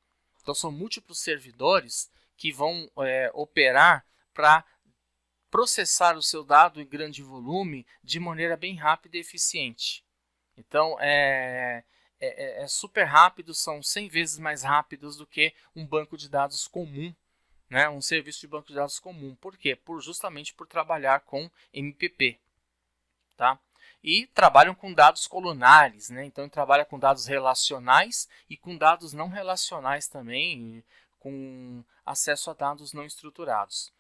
Então, são múltiplos servidores que vão operar para processar o seu dado em grande volume de maneira bem rápida e eficiente. Então, é super rápido, são 100 vezes mais rápidos do que um banco de dados comum, né? Um serviço de banco de dados comum. Por quê? Justamente por trabalhar com MPP. Tá? E trabalham com dados colunares, né? Então trabalha com dados relacionais e com dados não relacionais também, com acesso a dados não estruturados.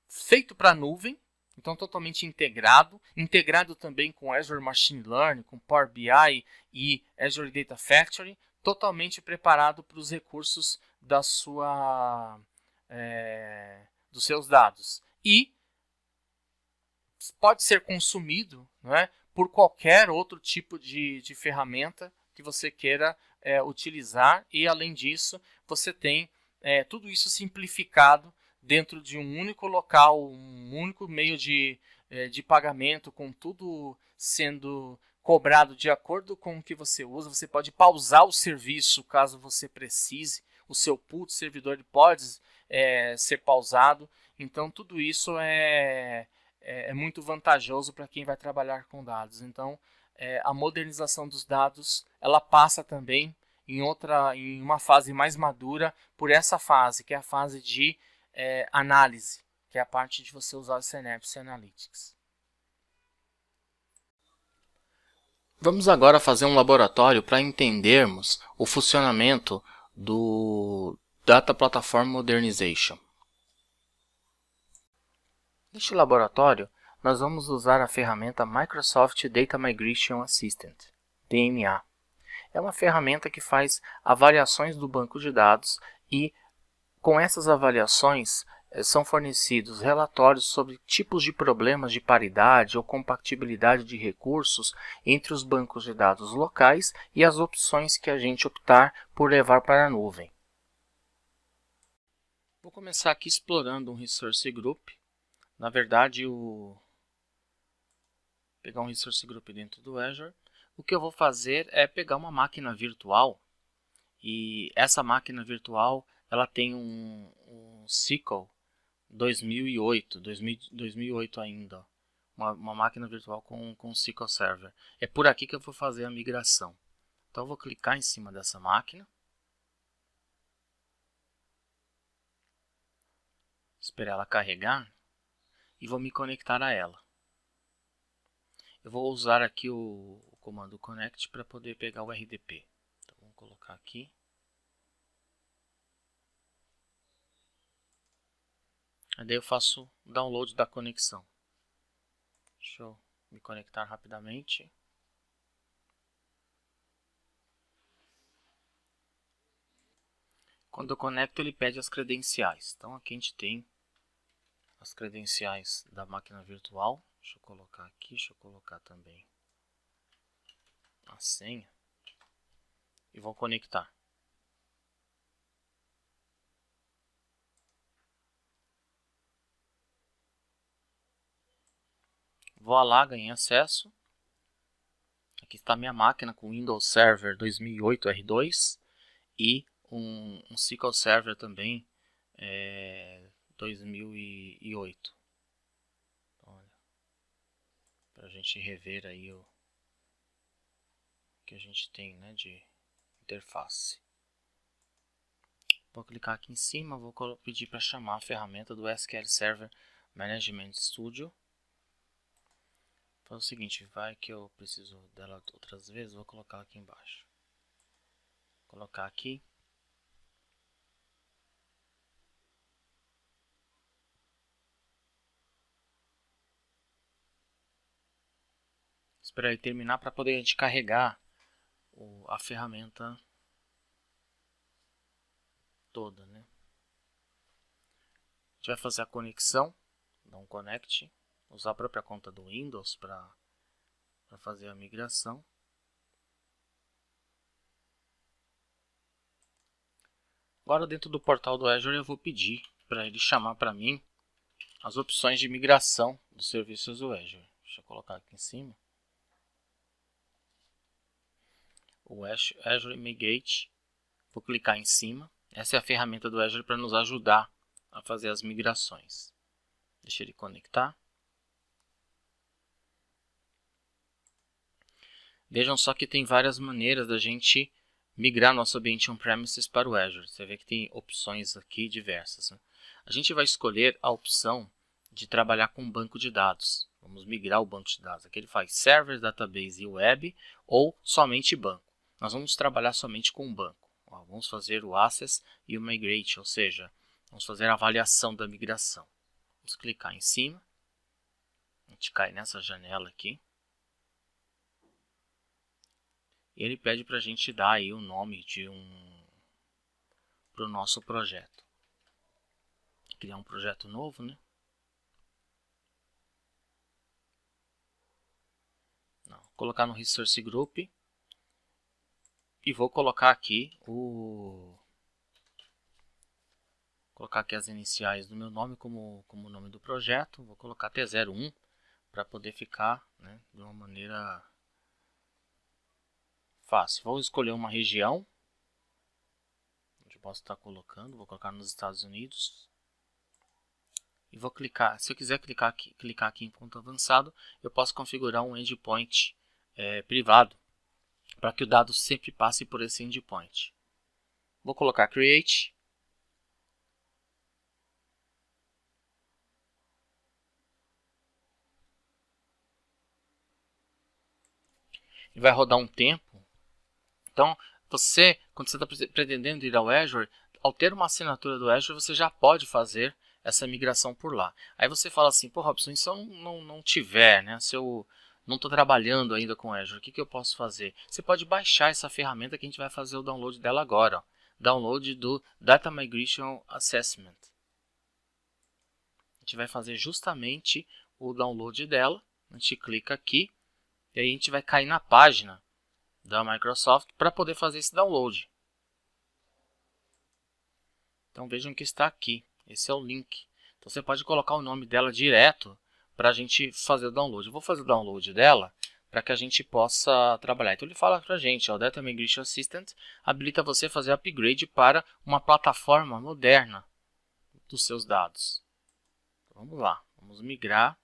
Feito para nuvem, então totalmente integrado também com Azure Machine Learning, com Power BI e Azure Data Factory, totalmente preparado para os recursos dos seus dados. E pode ser consumido, né, por qualquer outro tipo de ferramenta que você queira utilizar, e além disso você tem tudo isso simplificado dentro de um único local, um único meio de pagamento, com tudo sendo cobrado de acordo com o que você usa. Você pode pausar o serviço caso você precise, o seu pool de servidor pode ser pausado, então tudo isso é é muito vantajoso para quem vai trabalhar com dados. Então, a modernização dos dados, ela passa também em uma fase mais madura por essa fase, que é a fase de análise, que é a parte de você usar o Synapse Analytics. Vamos agora fazer um laboratório para entendermos o funcionamento do Data Platform Modernization. Neste laboratório, nós vamos usar a ferramenta Microsoft Data Migration Assistant, DMA. É uma ferramenta que faz avaliações do banco de dados e, com essas avaliações, são fornecidos relatórios sobre tipos de problemas de paridade ou compatibilidade de recursos entre os bancos de dados locais e as opções que a gente optar por levar para a nuvem. Vou começar aqui explorando um Resource Group. Na verdade, pegar um Resource Group dentro do Azure. O que eu vou fazer é pegar uma máquina virtual, e essa máquina virtual ela tem um SQL 2008 ainda, uma máquina virtual com SQL Server. É por aqui que eu vou fazer a migração. Então eu vou clicar em cima dessa máquina, esperar ela carregar e vou me conectar a ela. Eu vou usar aqui o comando connect para poder pegar o RDP. Então vamos colocar aqui. Aí daí eu faço o download da conexão. Deixa eu me conectar rapidamente. Quando eu conecto, ele pede as credenciais. Então aqui a gente tem as credenciais da máquina virtual. Deixa eu colocar aqui, deixa eu colocar também a senha. E vou conectar. Vou lá, ganhei acesso. Aqui está a minha máquina com Windows Server 2008 R2 e um SQL Server também 2008. Olha, para a gente rever aí o que a gente tem, né, de interface. Vou clicar aqui em cima, vou pedir para chamar a ferramenta do SQL Server Management Studio. Faz o seguinte, vai que eu preciso dela outras vezes, vou colocar aqui embaixo. Vou colocar aqui. Esperar ele terminar para poder a gente carregar a ferramenta toda, né? A gente vai fazer a conexão, dar um connect, usar a própria conta do Windows para fazer a migração. Agora dentro do portal do Azure eu vou pedir para ele chamar para mim as opções de migração dos serviços do Azure. Deixa eu colocar aqui em cima. O Azure Migrate, vou clicar em cima. Essa é a ferramenta do Azure para nos ajudar a fazer as migrações. Deixa ele conectar. Vejam só que tem várias maneiras da gente migrar nosso ambiente on-premises para o Azure. Você vê que tem opções aqui diversas, né? A gente vai escolher a opção de trabalhar com banco de dados. Vamos migrar o banco de dados. Aqui ele faz servers, database e web ou somente banco. Nós vamos trabalhar somente com banco. Vamos fazer o access e o migrate, ou seja, vamos fazer a avaliação da migração. Vamos clicar em cima. A gente cai nessa janela aqui. E ele pede para a gente dar aí o nome para o nosso projeto. Criar um projeto novo, né? Não, vou colocar no Resource Group. E vou colocar aqui colocar aqui as iniciais do meu nome como nome do projeto. Vou colocar T01 para poder ficar, né, de uma maneira fácil. Vou escolher uma região onde eu posso estar colocando. Vou colocar nos Estados Unidos. e vou clicar. Se eu quiser clicar aqui em ponto avançado, eu posso configurar um endpoint privado para que o dado sempre passe por esse endpoint. Vou colocar create. E vai rodar um tempo. Então, quando você está pretendendo ir ao Azure, ao ter uma assinatura do Azure, você já pode fazer essa migração por lá. Aí você fala assim, pô, Robson, se eu não tiver, né? Se eu não estou trabalhando ainda com Azure, o que eu posso fazer? Você pode baixar essa ferramenta que a gente vai fazer o download dela agora. Ó. Download do Data Migration Assessment. A gente vai fazer justamente o download dela. A gente clica aqui e aí a gente vai cair na página da Microsoft para poder fazer esse download. Então vejam que está aqui, esse é o link. Então você pode colocar o nome dela direto para a gente fazer o download. Eu vou fazer o download dela para que a gente possa trabalhar. Então ele fala para a gente, o Data Migration Assistant habilita você a fazer upgrade para uma plataforma moderna dos seus dados. Então, vamos lá, vamos migrar.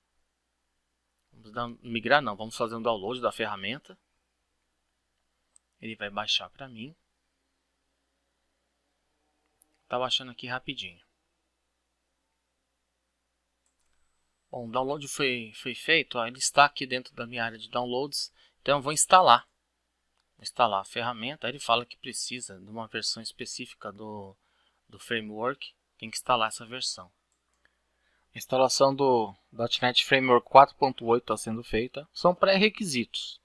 Vamos fazer um download da ferramenta. Ele vai baixar para mim. Está baixando aqui rapidinho. Bom, o download foi feito. Ó, ele está aqui dentro da minha área de downloads. Então eu vou instalar. Vou instalar a ferramenta. Aí ele fala que precisa de uma versão específica do framework. Tem que instalar essa versão. A instalação do .NET Framework 4.8 está sendo feita. São pré-requisitos.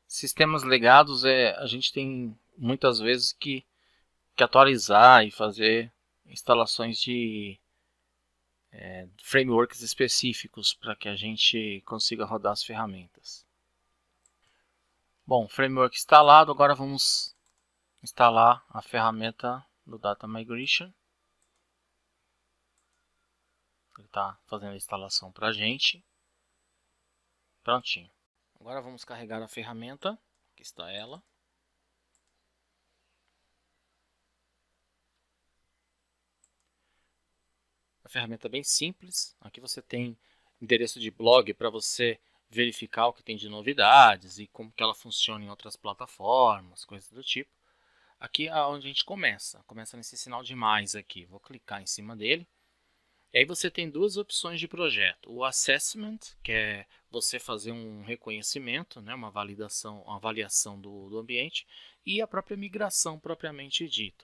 Sistemas legados, a gente tem muitas vezes que atualizar e fazer instalações de frameworks específicos para que a gente consiga rodar as ferramentas. Bom, framework instalado, agora vamos instalar a ferramenta do Data Migration. Ele está fazendo a instalação para a gente. Prontinho. Agora vamos carregar a ferramenta. Aqui está ela. A ferramenta é bem simples. Aqui você tem endereço de blog para você verificar o que tem de novidades e como que ela funciona em outras plataformas, coisas do tipo. Aqui é onde a gente começa. Começa nesse sinal de mais aqui. Vou clicar em cima dele. E aí você tem duas opções de projeto. O Assessment, que é você fazer um reconhecimento, né, uma avaliação do ambiente, e a própria migração propriamente dita.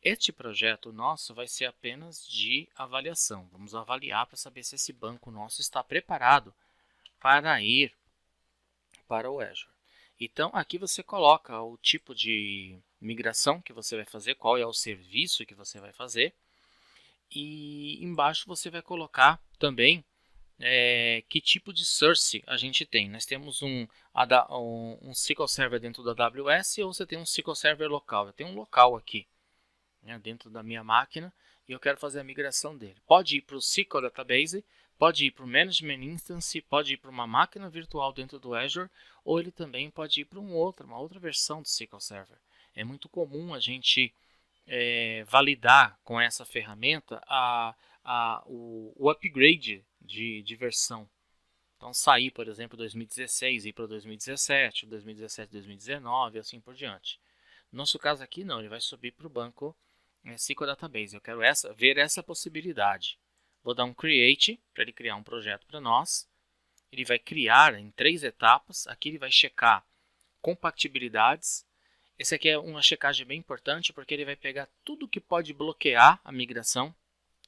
Este projeto nosso vai ser apenas de avaliação. Vamos avaliar para saber se esse banco nosso está preparado para ir para o Azure. Então, aqui você coloca o tipo de migração que você vai fazer, qual é o serviço que você vai fazer. E embaixo você vai colocar também que tipo de source a gente tem. Nós temos um SQL Server dentro da AWS ou você tem um SQL Server local. Eu tenho um local aqui, né, dentro da minha máquina e eu quero fazer a migração dele. Pode ir para o SQL Database, pode ir para o Management Instance, pode ir para uma máquina virtual dentro do Azure ou ele também pode ir para uma outra versão do SQL Server. É muito comum a gente validar com essa ferramenta o upgrade de versão. Então sair, por exemplo, 2016 e ir para 2017, 2017, 2019 e assim por diante. No nosso caso aqui não, ele vai subir para o banco SQL Database. Eu quero ver essa possibilidade. Vou dar um Create para ele criar um projeto para nós. Ele vai criar em 3 etapas. Aqui ele vai checar compatibilidades. Esse aqui é uma checagem bem importante porque ele vai pegar tudo que pode bloquear a migração,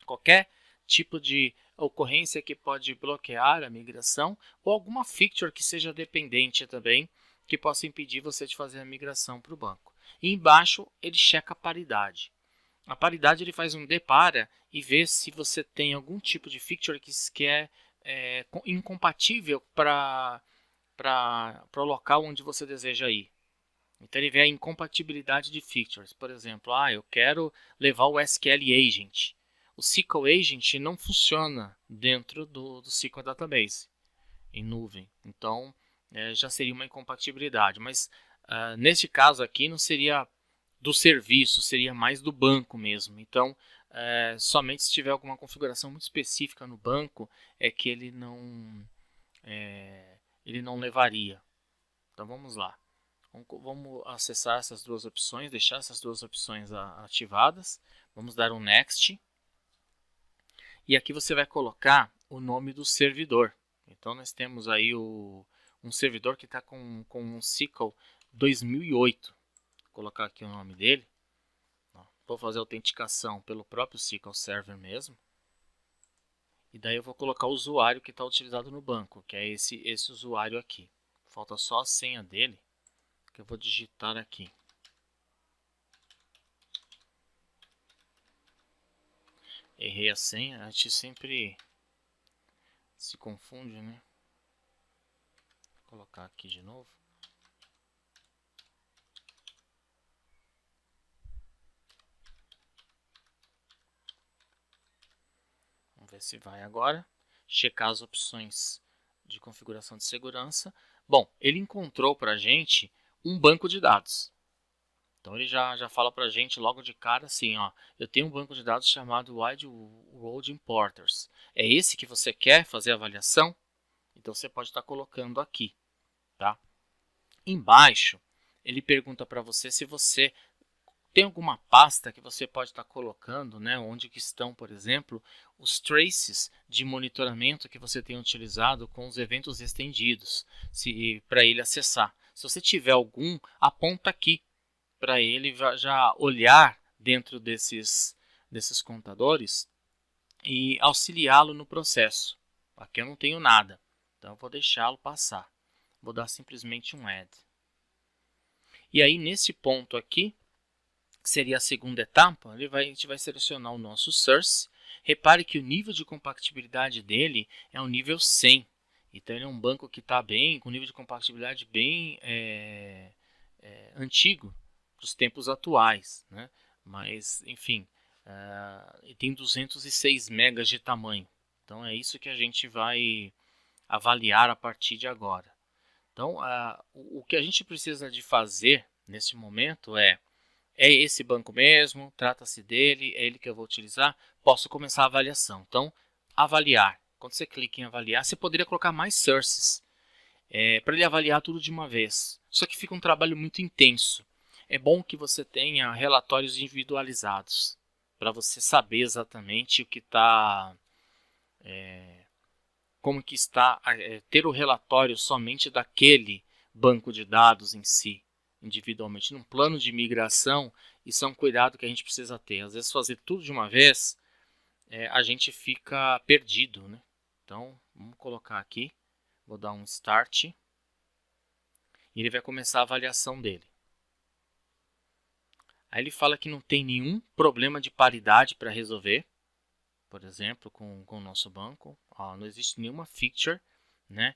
qualquer tipo de ocorrência que pode bloquear a migração ou alguma feature que seja dependente também que possa impedir você de fazer a migração para o banco. E embaixo ele checa a paridade. A paridade ele faz um depara e vê se você tem algum tipo de feature que é incompatível para o local onde você deseja ir. Então ele vê a incompatibilidade de features. Por exemplo, eu quero levar o SQL Agent. O SQL Agent não funciona dentro do SQL Database, em nuvem. Então já seria uma incompatibilidade. Mas neste caso aqui não seria do serviço, seria mais do banco mesmo. Então somente se tiver alguma configuração muito específica no banco é que ele não levaria. Então vamos lá. Vamos acessar essas duas opções, deixar essas duas opções ativadas. Vamos dar um Next. E aqui você vai colocar o nome do servidor. Então nós temos aí um servidor que está com um SQL 2008. Vou colocar aqui o nome dele. Vou fazer a autenticação pelo próprio SQL Server mesmo. E daí eu vou colocar o usuário que está utilizado no banco, que é esse usuário aqui. Falta só a senha dele, que eu vou digitar aqui. Errei a senha, a gente sempre se confunde, né? Vou colocar aqui de novo. Vamos ver se vai agora. Checar as opções de configuração de segurança. Bom, ele encontrou para a gente um banco de dados. Então ele já fala para a gente logo de cara assim, ó, eu tenho um banco de dados chamado Wide World Importers. É esse que você quer fazer a avaliação? Então você pode estar colocando aqui, tá? Embaixo ele pergunta para você se você tem alguma pasta que você pode estar colocando, né, onde que estão, por exemplo, os traces de monitoramento que você tem utilizado com os eventos estendidos, para ele acessar. Se você tiver algum, aponta aqui para ele já olhar dentro desses contadores e auxiliá-lo no processo. Aqui eu não tenho nada, então eu vou deixá-lo passar. Vou dar simplesmente um add. E aí nesse ponto aqui, que seria a segunda etapa, a gente vai selecionar o nosso source. Repare que o nível de compatibilidade dele é um nível 100. Então ele é um banco que está bem, com nível de compatibilidade bem antigo para os tempos atuais, né? Mas enfim, tem 206 megas de tamanho. Então é isso que a gente vai avaliar a partir de agora. Então o que a gente precisa de fazer nesse momento é esse banco mesmo, trata-se dele, é ele que eu vou utilizar, posso começar a avaliação. Então, avaliar. Quando você clica em avaliar, você poderia colocar mais sources para ele avaliar tudo de uma vez. Só que fica um trabalho muito intenso. É bom que você tenha relatórios individualizados, para você saber exatamente o que está, como que está, ter o relatório somente daquele banco de dados em si, individualmente. Num plano de migração, isso é um cuidado que a gente precisa ter. Às vezes fazer tudo de uma vez, a gente fica perdido, né? Então, vamos colocar aqui, vou dar um Start, e ele vai começar a avaliação dele. Aí ele fala que não tem nenhum problema de paridade para resolver, por exemplo, com o nosso banco. Não existe nenhuma feature, né,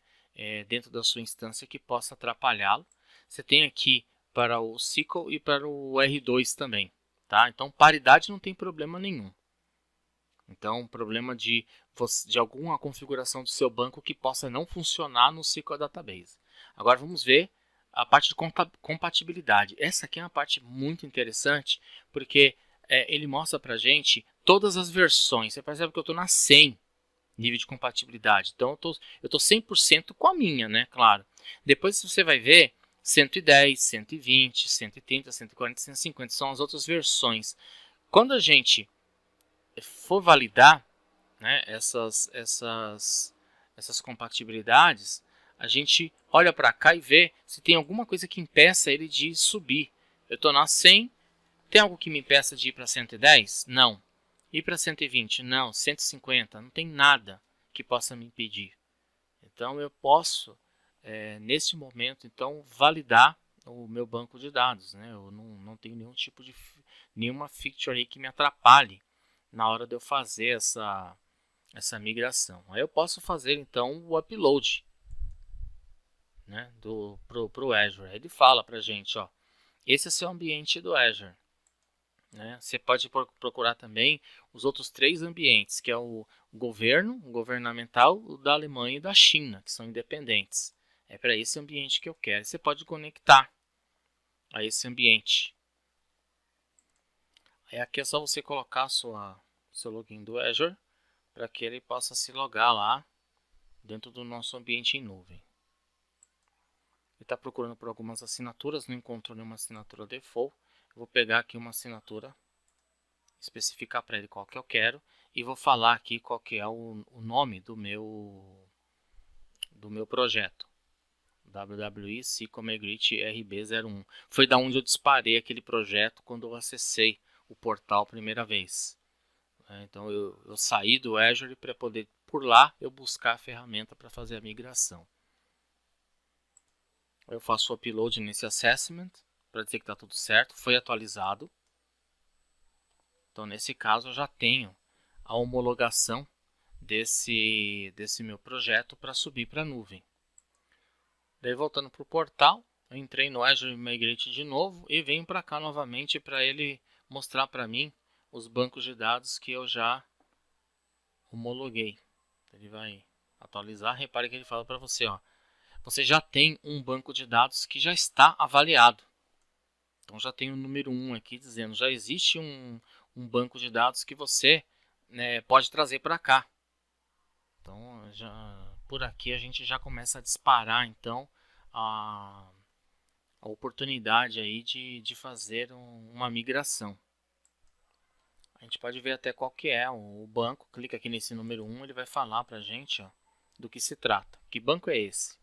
dentro da sua instância que possa atrapalhá-lo. Você tem aqui para o SQL e para o R2 também. Tá? Então, paridade não tem problema nenhum. Então, problema de alguma configuração do seu banco que possa não funcionar no SQL Database. Agora vamos ver a parte de compatibilidade. Essa aqui é uma parte muito interessante, porque ele mostra para a gente todas as versões. Você percebe que eu estou na 100 nível de compatibilidade. Então, eu estou 100% com a minha, né? Claro. Depois você vai ver 110, 120, 130, 140, 150. São as outras versões. Quando a gente for validar, né, essas compatibilidades, a gente olha para cá e vê se tem alguma coisa que impeça ele de subir. Eu estou na 100, tem algo que me impeça de ir para 110? Não. Ir para 120? Não. 150? Não tem nada que possa me impedir. Então eu posso, nesse momento, então, validar o meu banco de dados, né? Eu não tenho nenhum tipo de nenhuma feature aí que me atrapalhe na hora de eu fazer essa migração. Aí eu posso fazer então o upload, né, pro Azure. Aí ele fala para a gente, ó, esse é seu ambiente do Azure. Né? Você pode procurar também os outros 3 ambientes, que é o governo, o governamental, o da Alemanha e da China, que são independentes. É para esse ambiente que eu quero. Você pode conectar a esse ambiente. Aí aqui é só você colocar a sua seu login do Azure, para que ele possa se logar lá dentro do nosso ambiente em nuvem. Ele está procurando por algumas assinaturas, não encontrou nenhuma assinatura default. Eu vou pegar aqui uma assinatura, especificar para ele qual que eu quero e vou falar aqui qual que é o nome do meu projeto. WWE SQL Migrate RB01. Foi da onde eu disparei aquele projeto quando eu acessei o portal a primeira vez. Então eu saí do Azure para poder, por lá, eu buscar a ferramenta para fazer a migração. Eu faço o upload nesse assessment para dizer que está tudo certo, foi atualizado. Então nesse caso eu já tenho a homologação desse meu projeto para subir para a nuvem. Daí voltando para o portal, eu entrei no Azure Migrate de novo e venho para cá novamente para ele mostrar para mim os bancos de dados que eu já homologuei. Ele vai atualizar, repare que ele fala para você, ó, você já tem um banco de dados que já está avaliado. Então já tem o número 1 aqui dizendo, já existe um banco de dados que você, né, pode trazer para cá. Então por aqui a gente já começa a disparar então a oportunidade aí de fazer uma migração. A gente pode ver até qual que é o banco, clica aqui nesse número 1, ele vai falar para a gente, ó, do que se trata. Que banco é esse?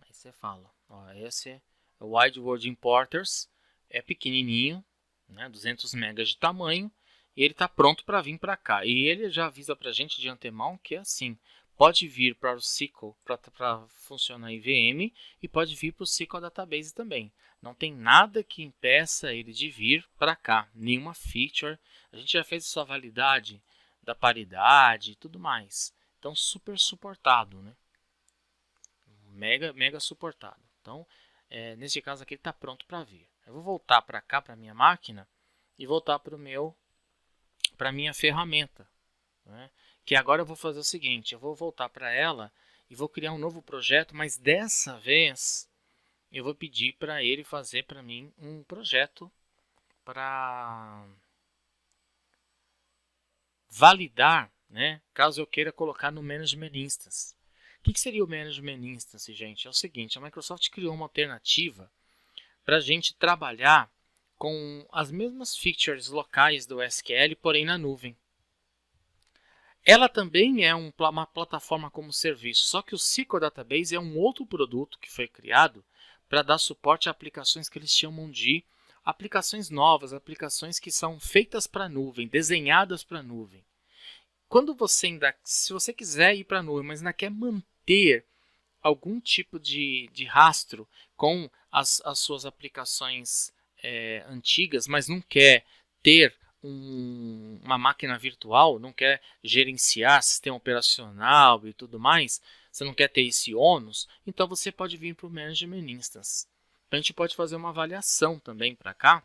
Aí você fala, ó, esse é o Wide World Importers, é pequenininho, né, 200 megas de tamanho, e ele está pronto para vir para cá. E ele já avisa para a gente de antemão que é assim, pode vir para o SQL para funcionar em VM e pode vir para o SQL Database também. Não tem nada que impeça ele de vir para cá, nenhuma feature. A gente já fez a sua validade da paridade e tudo mais. Então, super suportado, né? Mega suportado. Então, nesse caso aqui, ele está pronto para vir. Eu vou voltar para cá, para minha máquina, e voltar para minha ferramenta, né? Que agora eu vou fazer o seguinte, eu vou voltar para ela e vou criar um novo projeto, mas dessa vez eu vou pedir para ele fazer para mim um projeto para validar, né, caso eu queira colocar no Management Instance. O que seria o Management Instance, gente? É o seguinte, a Microsoft criou uma alternativa para a gente trabalhar com as mesmas features locais do SQL, porém na nuvem. Ela também é uma plataforma como serviço, só que o SQL Database é um outro produto que foi criado para dar suporte a aplicações que eles chamam de aplicações novas, aplicações que são feitas para a nuvem, desenhadas para a nuvem. Se você quiser ir para a nuvem, mas ainda quer manter algum tipo de rastro com as suas aplicações antigas, mas não quer ter uma máquina virtual, não quer gerenciar sistema operacional e tudo mais, você não quer ter esse ônus, então você pode vir para o Management Instance. Então a gente pode fazer uma avaliação também para cá,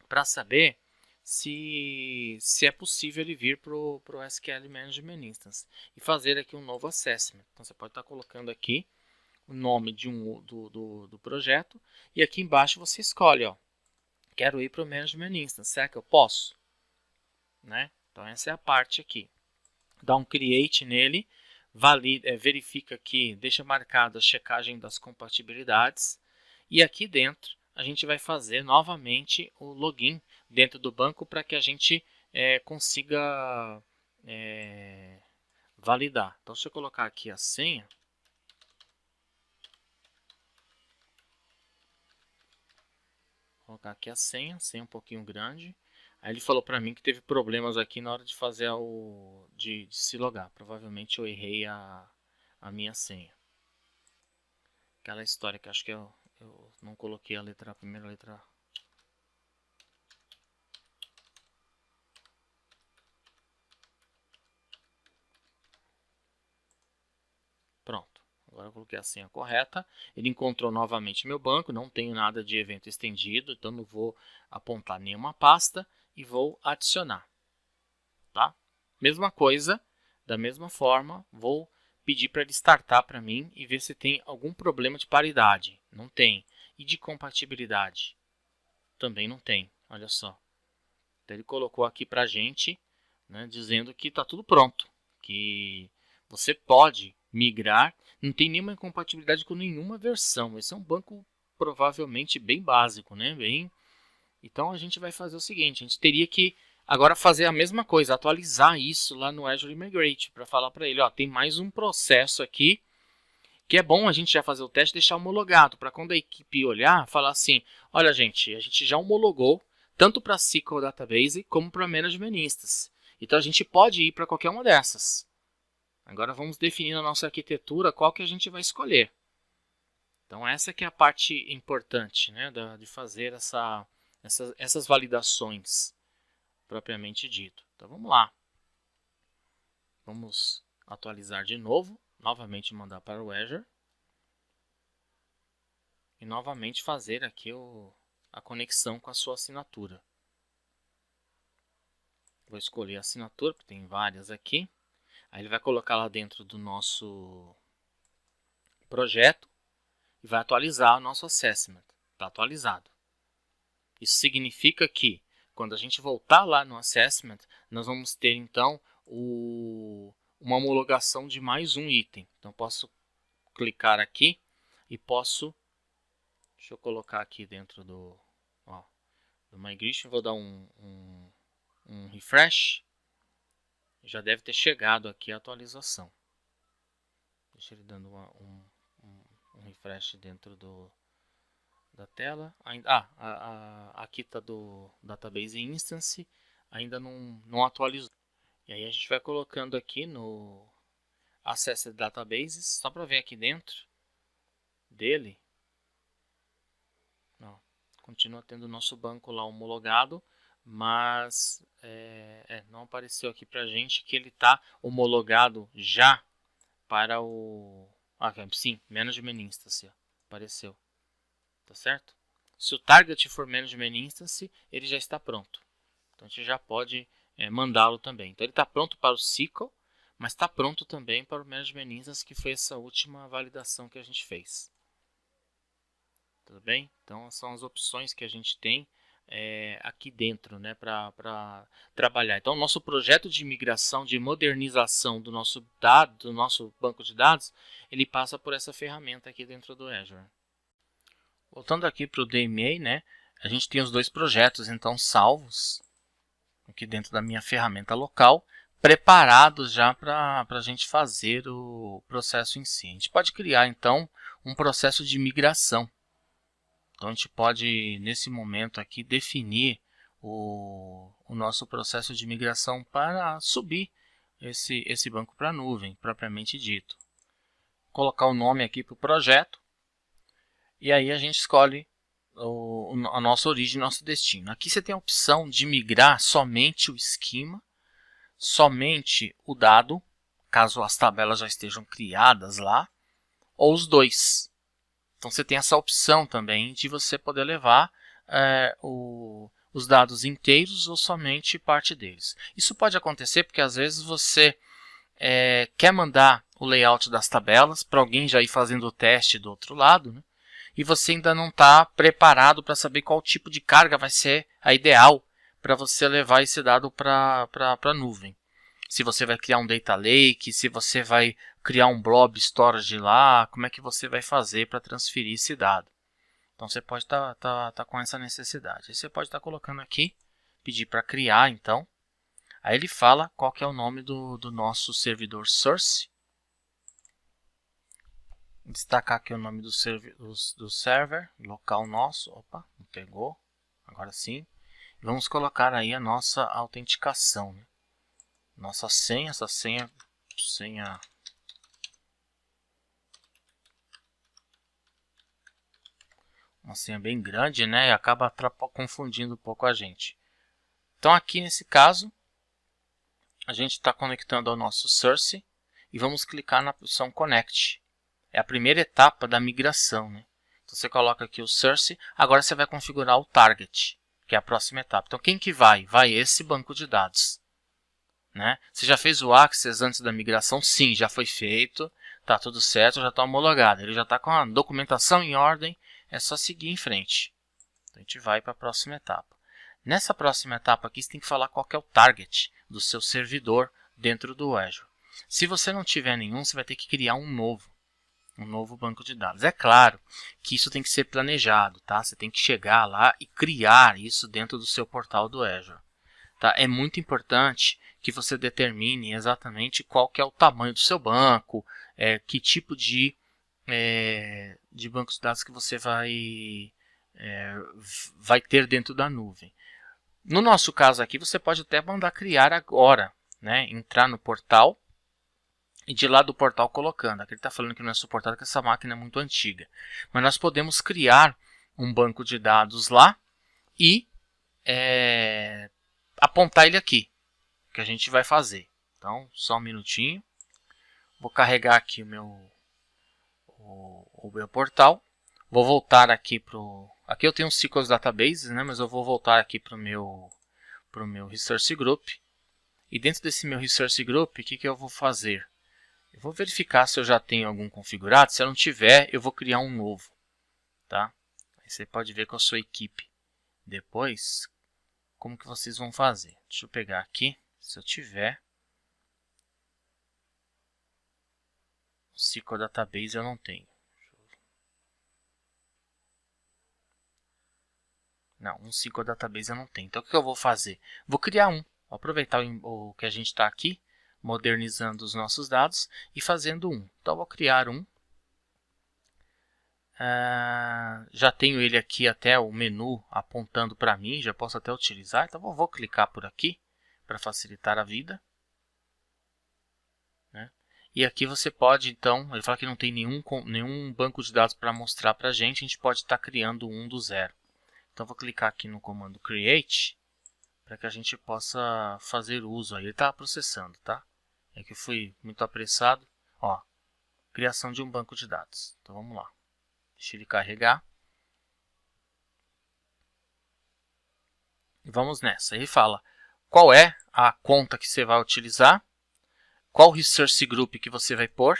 para saber se é possível ele vir para o SQL Management Instance e fazer aqui um novo assessment. Então você pode estar colocando aqui o nome do projeto e aqui embaixo você escolhe, ó, quero ir para o Management Instance, será que eu posso? Né? Então essa é a parte aqui. Dá um create nele, verifica aqui, deixa marcado a checagem das compatibilidades e aqui dentro a gente vai fazer novamente o login dentro do banco para que a gente consiga validar. Então se eu colocar aqui a senha, vou colocar aqui a senha um pouquinho grande. Aí ele falou para mim que teve problemas aqui na hora de fazer de se logar. Provavelmente eu errei a minha senha. Aquela história que acho que eu não coloquei a primeira letra. Pronto. Agora eu coloquei a senha correta. Ele encontrou novamente meu banco. Não tenho nada de evento estendido, então não vou apontar nenhuma pasta e vou adicionar. Tá? Mesma coisa, da mesma forma, vou pedir para ele startar para mim e ver se tem algum problema de paridade. Não tem. E de compatibilidade? Também não tem. Olha só. Então ele colocou aqui para a gente né, dizendo que está tudo pronto, que você pode migrar, não tem nenhuma incompatibilidade com nenhuma versão. Esse é um banco provavelmente bem básico, né? Então a gente vai fazer o seguinte, a gente teria que agora fazer a mesma coisa, atualizar isso lá no Azure Migrate, para falar para ele, ó, tem mais um processo aqui, que é bom a gente já fazer o teste e deixar homologado, para quando a equipe olhar, falar assim, olha gente, a gente já homologou, tanto para SQL Database como para Management Instance. Então a gente pode ir para qualquer uma dessas. Agora vamos definir na nossa arquitetura qual que a gente vai escolher. Então essa que é a parte importante, né, de fazer essas validações propriamente dito. Então vamos lá. Vamos atualizar de novo, novamente mandar para o Azure. E novamente fazer aqui a conexão com a sua assinatura. Vou escolher a assinatura, porque tem várias aqui. Aí ele vai colocar lá dentro do nosso projeto e vai atualizar o nosso assessment. Está atualizado. Isso significa que quando a gente voltar lá no assessment, nós vamos ter então uma homologação de mais um item. Então posso clicar aqui e posso, deixa eu colocar aqui dentro do Migration, vou dar um refresh. Já deve ter chegado aqui a atualização. Deixa ele dando um refresh dentro da tela. Aqui está do Database Instance, ainda não atualizou. E aí a gente vai colocando aqui no Access Databases, só para ver aqui dentro dele. Continua tendo o nosso banco lá homologado, mas não apareceu aqui para a gente que ele está homologado já para o... sim, Management Instance, apareceu. Tá certo? Se o target for Management Instance, ele já está pronto. Então a gente já pode mandá-lo também. Então ele está pronto para o SQL, mas está pronto também para o Management Instance, que foi essa última validação que a gente fez. Tudo bem? Então são as opções que a gente tem aqui dentro, né, para trabalhar. Então, nosso projeto de migração, de modernização do nosso banco de dados, ele passa por essa ferramenta aqui dentro do Azure. Voltando aqui para o DMA, né, a gente tem os dois projetos então salvos aqui dentro da minha ferramenta local, preparados já para a gente fazer o processo em si. A gente pode criar então um processo de migração. Então a gente pode, nesse momento aqui, definir o nosso processo de migração para subir esse banco para a nuvem, propriamente dito. Colocar o nome aqui para o projeto. E aí a gente escolhe a nossa origem, nosso destino. Aqui você tem a opção de migrar somente o esquema, somente o dado, caso as tabelas já estejam criadas lá, ou os dois. Então você tem essa opção também de você poder levar os dados inteiros ou somente parte deles. Isso pode acontecer porque às vezes você quer mandar o layout das tabelas para alguém já ir fazendo o teste do outro lado, né? E você ainda não está preparado para saber qual tipo de carga vai ser a ideal para você levar esse dado para a nuvem. Se você vai criar um data lake, se você vai criar um blob storage lá, como é que você vai fazer para transferir esse dado. Então você pode estar com essa necessidade. Aí você pode estar colocando aqui, pedir para criar então. Aí ele fala qual que é o nome do nosso servidor source. Destacar aqui o nome do server local nosso. Opa, não pegou. Agora sim. Vamos colocar aí a nossa autenticação, né? Nossa senha, essa senha uma senha bem grande, né? E acaba confundindo um pouco a gente. Então aqui nesse caso, a gente está conectando ao nosso source e vamos clicar na opção Connect. É a primeira etapa da migração, né? Então você coloca aqui o source, agora você vai configurar o target, que é a próxima etapa. Então quem que vai? Vai esse banco de dados. Né? Você já fez o Access antes da migração? Sim, já foi feito, está tudo certo, já está homologado. Ele já está com a documentação em ordem, é só seguir em frente. Então a gente vai para a próxima etapa. Nessa próxima etapa aqui, você tem que falar qual que é o target. do seu servidor dentro do Azure. Se você não tiver nenhum, você vai ter que criar um novo banco de dados. É claro que isso tem que ser planejado, tá? Você tem que chegar lá e criar isso dentro do seu portal do Azure. Tá? É muito importante que você determine exatamente qual que é o tamanho do seu banco, que tipo de banco de dados que você vai ter dentro da nuvem. No nosso caso aqui, você pode até mandar criar agora, né? Entrar no portal e de lá do portal colocando. Aqui ele está falando que não é suportado, que essa máquina é muito antiga. Mas nós podemos criar um banco de dados lá e apontar ele aqui, que a gente vai fazer. Então, só um minutinho. Vou carregar aqui o meu portal. Vou voltar aqui para o... Aqui eu tenho um SQL Database, né? Mas eu vou voltar aqui para o meu Resource Group. E dentro desse meu Resource Group, o que eu vou fazer? Eu vou verificar se eu já tenho algum configurado. Se eu não tiver, eu vou criar um novo. Tá? Aí você pode ver com a sua equipe depois como que vocês vão fazer. Deixa eu pegar aqui, se eu tiver. O SQL Database eu não tenho. Não, um SQL Database eu não tenho. Então o que eu vou fazer? Vou criar um. Vou aproveitar o que a gente está aqui, modernizando os nossos dados e fazendo um. Então eu vou criar um. Já tenho ele aqui até o menu apontando para mim, já posso até utilizar. Então vou clicar por aqui para facilitar a vida. Né? E aqui você pode, então, ele fala que não tem nenhum banco de dados para mostrar para a gente pode estar criando um do zero. Então vou clicar aqui no comando Create para que a gente possa fazer uso. Aí ele está processando, tá? É que eu fui muito apressado. Ó, criação de um banco de dados. Então vamos lá. Deixa ele carregar. E vamos nessa. Ele fala qual é a conta que você vai utilizar, qual Resource Group que você vai pôr,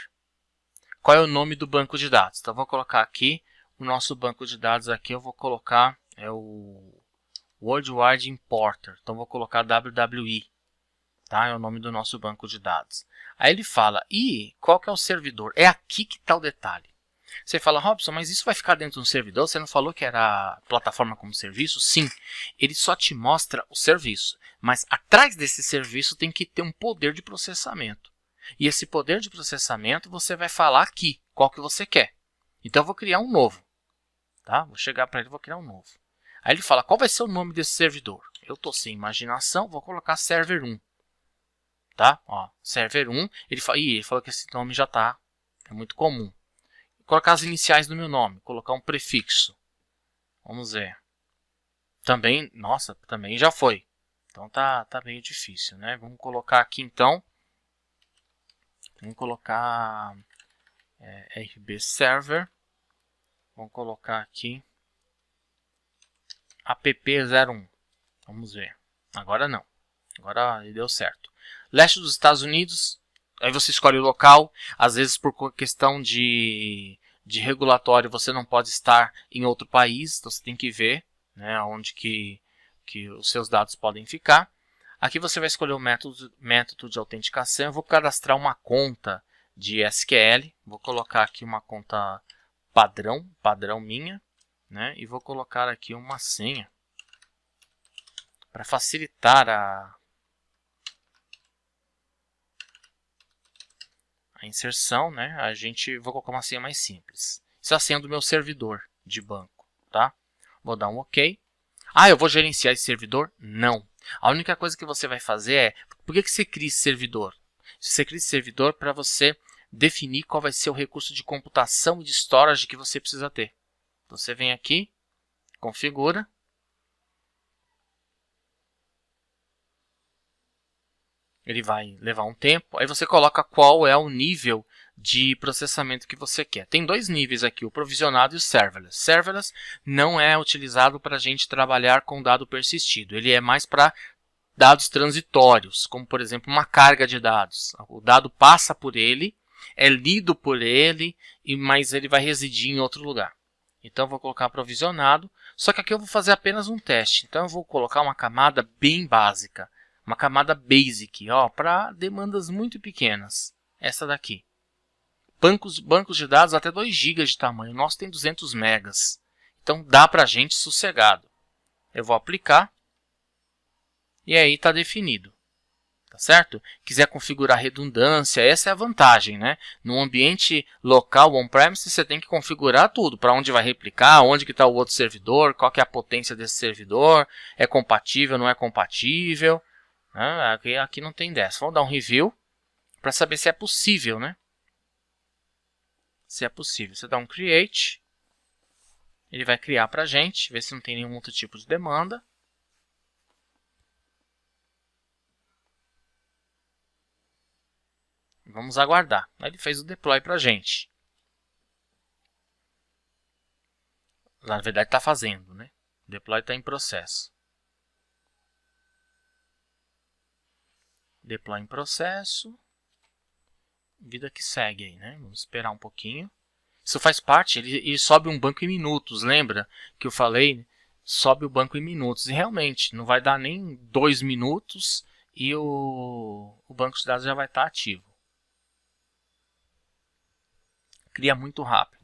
qual é o nome do banco de dados. Então vou colocar aqui o nosso banco de dados aqui, eu vou colocar o Worldwide Importer. Então vou colocar WWI, tá? É o nome do nosso banco de dados. Aí ele fala, e qual que é o servidor? É aqui que está o detalhe. Você fala, Robson, mas isso vai ficar dentro de um servidor? Você não falou que era plataforma como serviço? Sim, ele só te mostra o serviço. Mas atrás desse serviço tem que ter um poder de processamento. E esse poder de processamento você vai falar aqui, qual que você quer. Então eu vou criar um novo. Tá? Vou chegar para ele e vou criar um novo. Aí ele fala, qual vai ser o nome desse servidor? Eu estou sem imaginação, vou colocar Server 1. Tá? Ó, Server 1, ele falou que esse nome já é muito comum. Colocar as iniciais do meu nome, colocar um prefixo. Vamos ver. Também, nossa, também já foi. Então tá meio difícil, né? Vamos colocar aqui então. Vamos colocar RB Server. Vamos colocar aqui app01. Vamos ver. Agora não. Agora ele deu certo. Leste dos Estados Unidos. Aí você escolhe o local. Às vezes por questão de regulatório você não pode estar em outro país. Então você tem que ver, né, onde que os seus dados podem ficar. Aqui você vai escolher o método de autenticação. Eu vou cadastrar uma conta de SQL. Vou colocar aqui uma conta padrão minha, né? E vou colocar aqui uma senha para facilitar a inserção, né? Vou colocar uma senha mais simples. Isso é a senha do meu servidor de banco, tá? Vou dar um OK. Eu vou gerenciar esse servidor? Não. A única coisa que você vai fazer é, por que você cria esse servidor? Você cria esse servidor para você definir qual vai ser o recurso de computação e de storage que você precisa ter. Então, você vem aqui, configura. Ele vai levar um tempo. Aí você coloca qual é o nível de processamento que você quer. Tem dois níveis aqui, o provisionado e o serverless. Serverless não é utilizado para a gente trabalhar com dado persistido. Ele é mais para dados transitórios, como por exemplo uma carga de dados. O dado passa por ele, é lido por ele, mas ele vai residir em outro lugar. Então eu vou colocar provisionado, só que aqui eu vou fazer apenas um teste. Então eu vou colocar uma camada bem básica. uma camada basic, para demandas muito pequenas. Essa daqui. Bancos de dados até 2 GB de tamanho. O nosso tem 200 megas. Então dá para a gente sossegado. Eu vou aplicar e aí está definido. Tá certo? Quiser configurar redundância, essa é a vantagem, né? No ambiente local on-premise, você tem que configurar tudo, para onde vai replicar, onde que está o outro servidor, qual que é a potência desse servidor, é compatível, não é compatível. Né? Aqui não tem dessa. Vamos dar um review para saber se é possível, né? Se é possível. Você dá um create, ele vai criar para a gente, ver se não tem nenhum outro tipo de demanda. Vamos aguardar. Ele fez o deploy para a gente. Na verdade está fazendo, né? O deploy está em processo. Deploy em processo. Vida que segue aí, né? Vamos esperar um pouquinho. Isso faz parte, ele sobe um banco em minutos, lembra que eu falei? Sobe o banco em minutos. E realmente, não vai dar nem 2 minutos e o banco de dados já vai estar ativo. Cria muito rápido.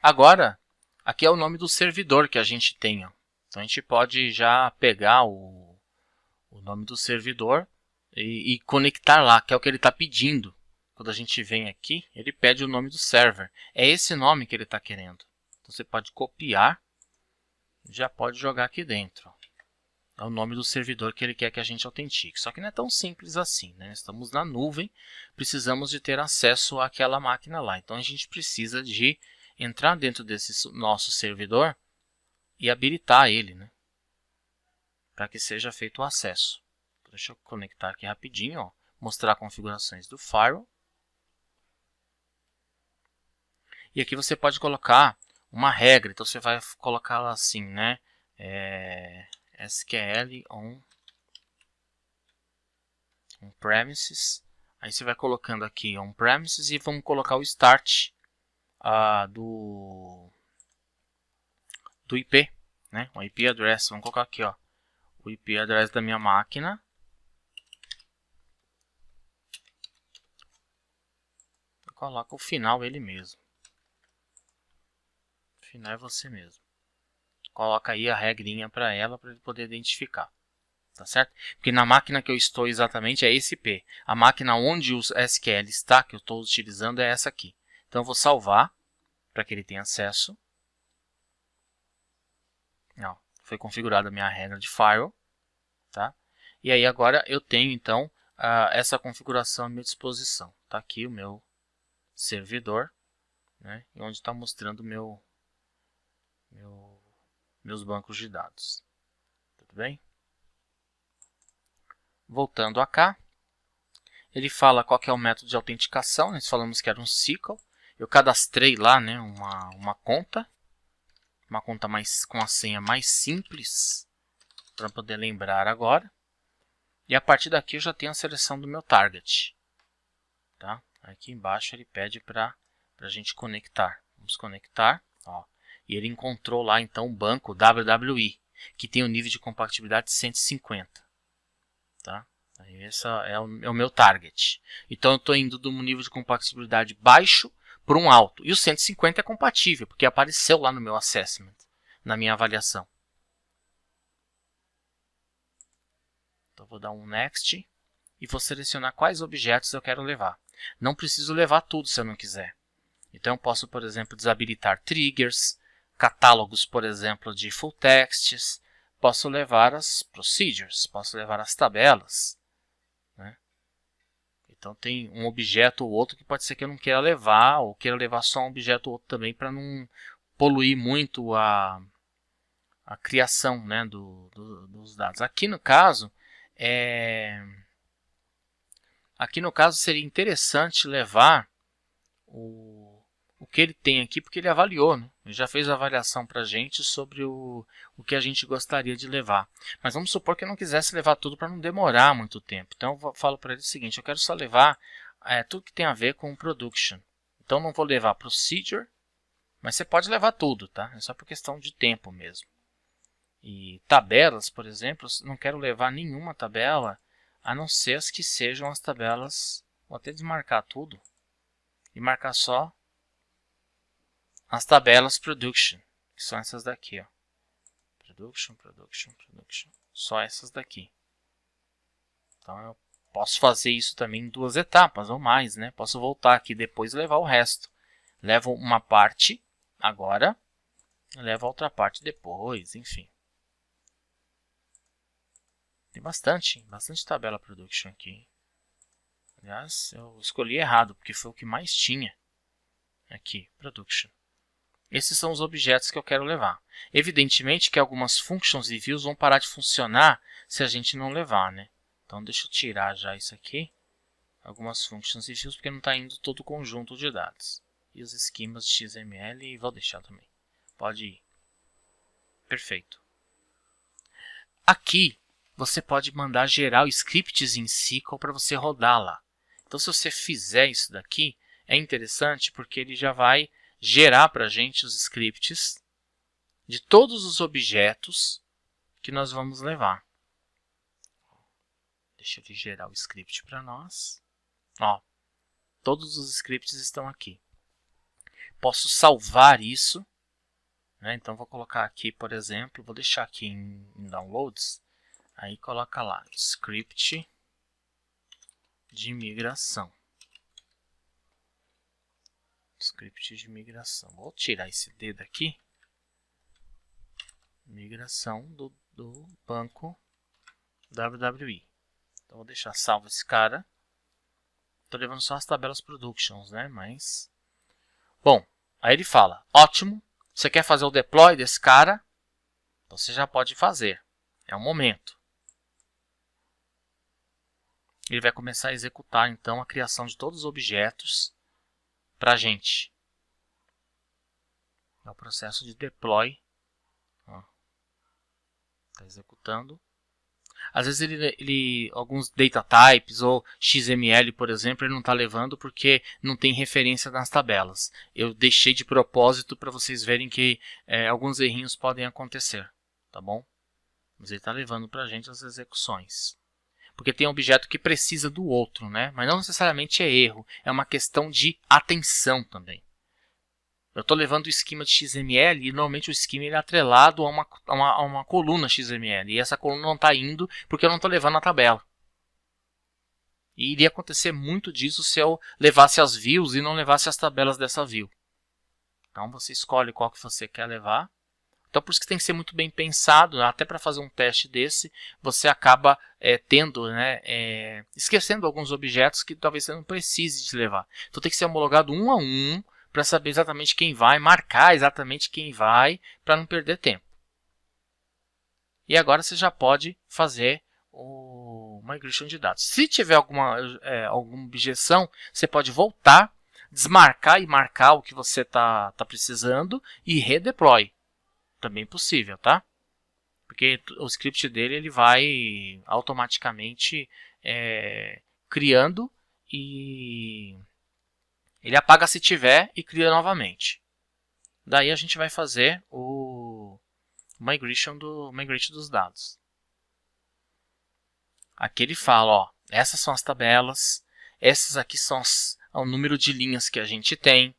Agora, aqui é o nome do servidor que a gente tem. Então, a gente pode já pegar o nome do servidor e conectar lá, que é o que ele está pedindo. Quando a gente vem aqui, ele pede o nome do server. É esse nome que ele está querendo. Então, você pode copiar e já pode jogar aqui dentro. É o nome do servidor que ele quer que a gente autentique. Só que não é tão simples assim, né? Estamos na nuvem, precisamos de ter acesso àquela máquina lá. Então, a gente precisa de entrar dentro desse nosso servidor e habilitar ele, né? Para que seja feito o acesso. Deixa eu conectar aqui rapidinho, mostrar configurações do firewall. E aqui você pode colocar uma regra, então você vai colocar ela assim, né? SQL on-premises. Aí você vai colocando aqui on-premises e vamos colocar o start do IP, né? O IP address, vamos colocar aqui, o IP address da minha máquina. Coloca o final ele mesmo. O final é você mesmo. Coloca aí a regrinha para ela, para ele poder identificar. Tá certo? Porque na máquina que eu estou exatamente é esse IP. A máquina onde o SQL está, que eu estou utilizando, é essa aqui. Então eu vou salvar para que ele tenha acesso. Foi configurada a minha regra de firewall. Tá? E aí agora eu tenho então essa configuração à minha disposição. Está aqui o meu servidor, né? Onde está mostrando meus bancos de dados. Tudo bem? Voltando a cá, ele fala qual que é o método de autenticação. Nós falamos que era um SQL. Eu cadastrei lá, né, uma conta com a senha mais simples para poder lembrar agora. E a partir daqui eu já tenho a seleção do meu target. Tá? Aqui embaixo ele pede para a gente conectar. Vamos conectar. E ele encontrou lá então o banco WWE, que tem o nível de compatibilidade 150. Tá? Aí esse é o meu target. Então eu estou indo de um nível de compatibilidade baixo para um alto. E o 150 é compatível, porque apareceu lá no meu assessment, na minha avaliação. Então vou dar um next e vou selecionar quais objetos eu quero levar. Não preciso levar tudo se eu não quiser. Então eu posso, por exemplo, desabilitar triggers, catálogos, por exemplo, de full texts, posso levar as procedures, posso levar as tabelas, né? Então tem um objeto ou outro que pode ser que eu não queira levar, ou queira levar só um objeto ou outro também para não poluir muito a criação, né, dos dados. Aqui no caso, seria interessante levar o que ele tem aqui, porque ele avaliou, né? Ele já fez a avaliação para a gente sobre o que a gente gostaria de levar. Mas vamos supor que eu não quisesse levar tudo para não demorar muito tempo. Então eu falo para ele o seguinte, eu quero só levar tudo que tem a ver com production. Então não vou levar procedure, mas você pode levar tudo, tá? É só por questão de tempo mesmo. E tabelas, por exemplo, não quero levar nenhuma tabela, a não ser as que sejam as tabelas. Vou até desmarcar tudo e marcar só as tabelas production, que são essas daqui, ó. Production. Só essas daqui. Então eu posso fazer isso também em 2 etapas ou mais, né? Posso voltar aqui depois e levar o resto. Levo uma parte agora, levo a outra parte depois, enfim. Tem bastante tabela production aqui. Aliás, eu escolhi errado, porque foi o que mais tinha. Aqui, production. Esses são os objetos que eu quero levar. Evidentemente que algumas functions e views vão parar de funcionar se a gente não levar, né? Então deixa eu tirar já isso aqui. Algumas functions e views, porque não está indo todo o conjunto de dados. E os esquemas de XML vou deixar também. Pode ir. Perfeito. Aqui você pode mandar gerar scripts em SQL para você rodar lá. Então se você fizer isso daqui, é interessante porque ele já vai gerar para a gente os scripts de todos os objetos que nós vamos levar. Deixa ele gerar o script para nós. Ó, todos os scripts estão aqui. Posso salvar isso, né? Então vou colocar aqui, por exemplo, vou deixar aqui em downloads, aí coloca lá, script de migração. Script de migração. Vou tirar esse D daqui. Migração do banco WWE. Então vou deixar salvo esse cara. Estou levando só as tabelas productions, né? Mas bom, aí ele fala, ótimo, você quer fazer o deploy desse cara? Você já pode fazer. É o momento. Ele vai começar a executar então a criação de todos os objetos para a gente. É o processo de deploy. Está executando. Às vezes alguns data types ou XML, por exemplo, ele não está levando porque não tem referência nas tabelas. Eu deixei de propósito para vocês verem que alguns errinhos podem acontecer, tá bom? Mas ele está levando para a gente as execuções. Porque tem um objeto que precisa do outro, né? Mas não necessariamente é erro, é uma questão de atenção também. Eu estou levando o esquema de XML e normalmente o esquema ele é atrelado a uma coluna XML. E essa coluna não está indo porque eu não estou levando a tabela. E iria acontecer muito disso se eu levasse as views e não levasse as tabelas dessa view. Então você escolhe qual que você quer levar. Então por isso que tem que ser muito bem pensado. Até para fazer um teste desse, você acaba esquecendo alguns objetos que talvez você não precise de levar. Então tem que ser homologado um a um, para saber exatamente quem vai, marcar exatamente quem vai, para não perder tempo. E agora você já pode fazer o migration de dados. Se tiver alguma objeção, você pode voltar, desmarcar e marcar o que você está precisando e redeploy. Também possível, tá? Porque o script dele ele vai automaticamente criando e ele apaga se tiver e cria novamente. Daí a gente vai fazer o migration dos dados. Aqui ele fala, ó, essas são as tabelas, essas aqui são o número de linhas que a gente tem,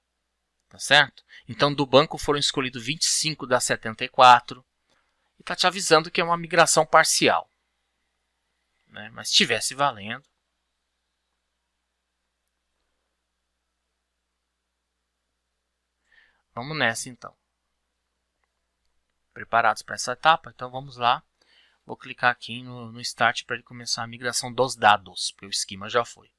tá certo? Então do banco foram escolhidos 25 das 74 e está te avisando que é uma migração parcial, né? Mas se estivesse valendo, Vamos nessa então. Preparados para essa etapa? Então vamos lá. Vou clicar aqui no Start para ele começar a migração dos dados, porque o esquema já foi.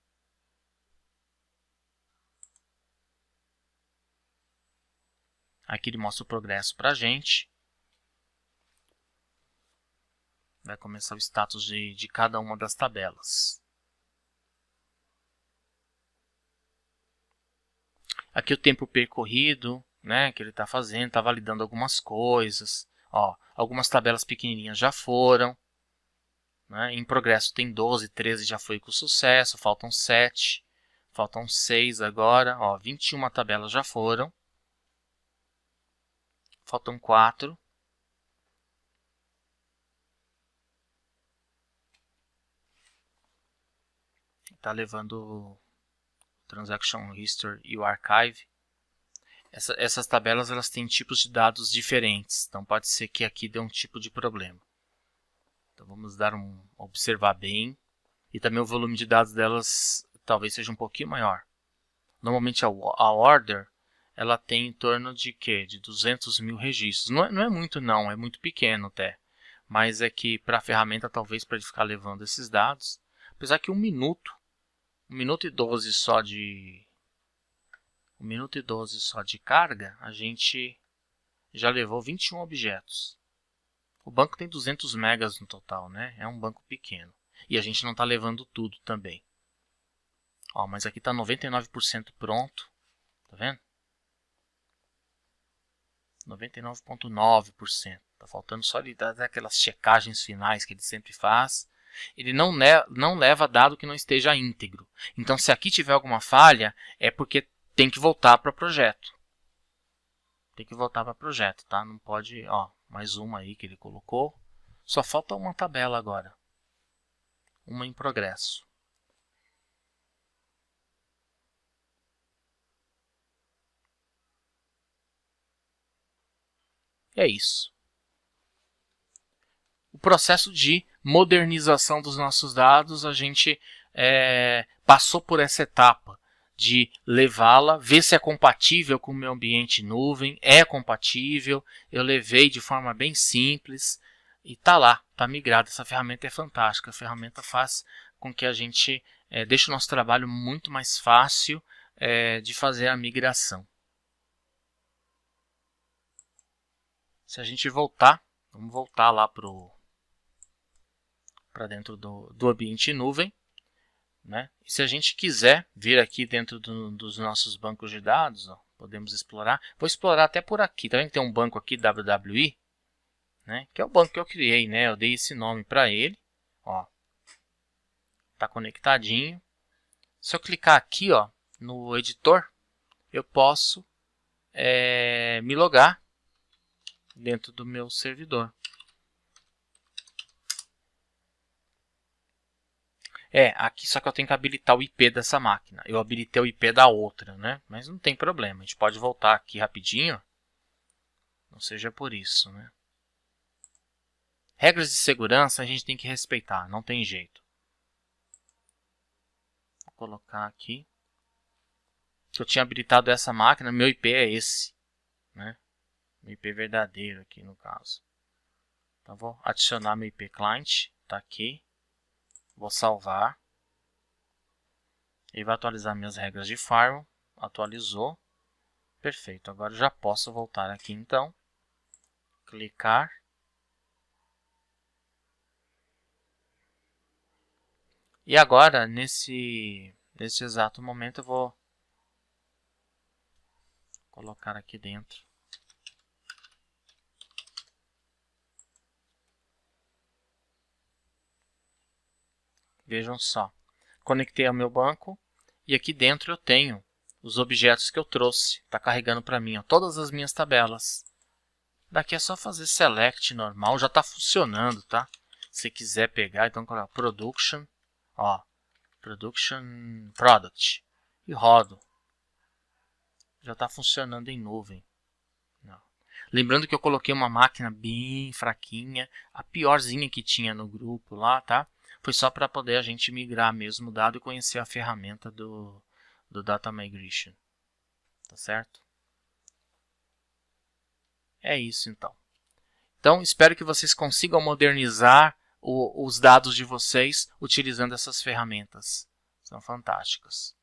Aqui ele mostra o progresso para a gente. Vai começar o status de cada uma das tabelas. Aqui o tempo percorrido, né, que ele está fazendo, está validando algumas coisas. Ó, algumas tabelas pequenininhas já foram. Né, em progresso tem 12, 13 já foi com sucesso, faltam 7. Faltam 6 agora. Ó, 21 tabelas já foram. Faltam 4. Está levando o Transaction History e o Archive. Essas tabelas elas têm tipos de dados diferentes. Então pode ser que aqui dê um tipo de problema. Então vamos observar bem. E também o volume de dados delas talvez seja um pouquinho maior. Normalmente a order ela tem em torno de quê? De 200 mil registros. Não é muito não, é muito pequeno até. Mas é que para a ferramenta, talvez para ele ficar levando esses dados, apesar que 1 minuto e 12 só de 1 minuto e 12 só de carga, a gente já levou 21 objetos. O banco tem 200 megas no total, né? É um banco pequeno. E a gente não está levando tudo também. Ó, mas aqui está 99% pronto. Tá vendo? 99,9%. Está faltando só ele dar aquelas checagens finais que ele sempre faz. Ele não leva dado que não esteja íntegro. Então, se aqui tiver alguma falha, é porque tem que voltar para o projeto. Tem que voltar para o projeto, tá? Não pode, ó, mais uma aí que ele colocou. Só falta uma tabela agora. Uma em progresso. É isso. O processo de modernização dos nossos dados, a gente passou por essa etapa de levá-la, ver se é compatível com o meu ambiente nuvem. É compatível, eu levei de forma bem simples e está lá, está migrado. Essa ferramenta é fantástica, a ferramenta faz com que a gente deixe o nosso trabalho muito mais fácil de fazer a migração. Se a gente voltar, vamos voltar lá para dentro do ambiente nuvem. Né? E se a gente quiser vir aqui dentro dos nossos bancos de dados, ó, podemos explorar. Vou explorar até por aqui. Tá vendo que tem um banco aqui, WWE, né? Que é o banco que eu criei, né? Eu dei esse nome para ele. Ó, tá conectadinho. Se eu clicar aqui, ó, no editor, eu posso me logar dentro do meu servidor. Aqui só que eu tenho que habilitar o IP dessa máquina. Eu habilitei o IP da outra, né? Mas não tem problema. A gente pode voltar aqui rapidinho. Não seja por isso, né? Regras de segurança a gente tem que respeitar. Não tem jeito. Vou colocar aqui. Eu tinha habilitado essa máquina. Meu IP é esse, né? Meu IP verdadeiro aqui no caso. Então vou adicionar meu IP client. Está aqui. Vou salvar. Ele vai atualizar minhas regras de firewall. Atualizou. Perfeito. Agora eu já posso voltar aqui então. Clicar. E agora, nesse exato momento, eu vou colocar aqui dentro. Vejam só. Conectei ao meu banco. E aqui dentro eu tenho os objetos que eu trouxe. Está carregando para mim, ó, todas as minhas tabelas. Daqui é só fazer select normal, já está funcionando, tá? Se quiser pegar, então coloca production, ó, production product e rodo. Já está funcionando em nuvem. Não. Lembrando que eu coloquei uma máquina bem fraquinha, a piorzinha que tinha no grupo lá, tá? Foi só para poder a gente migrar mesmo o dado e conhecer a ferramenta do Data Migration. Tá certo? É isso, então. Então, espero que vocês consigam modernizar os dados de vocês utilizando essas ferramentas. São fantásticas.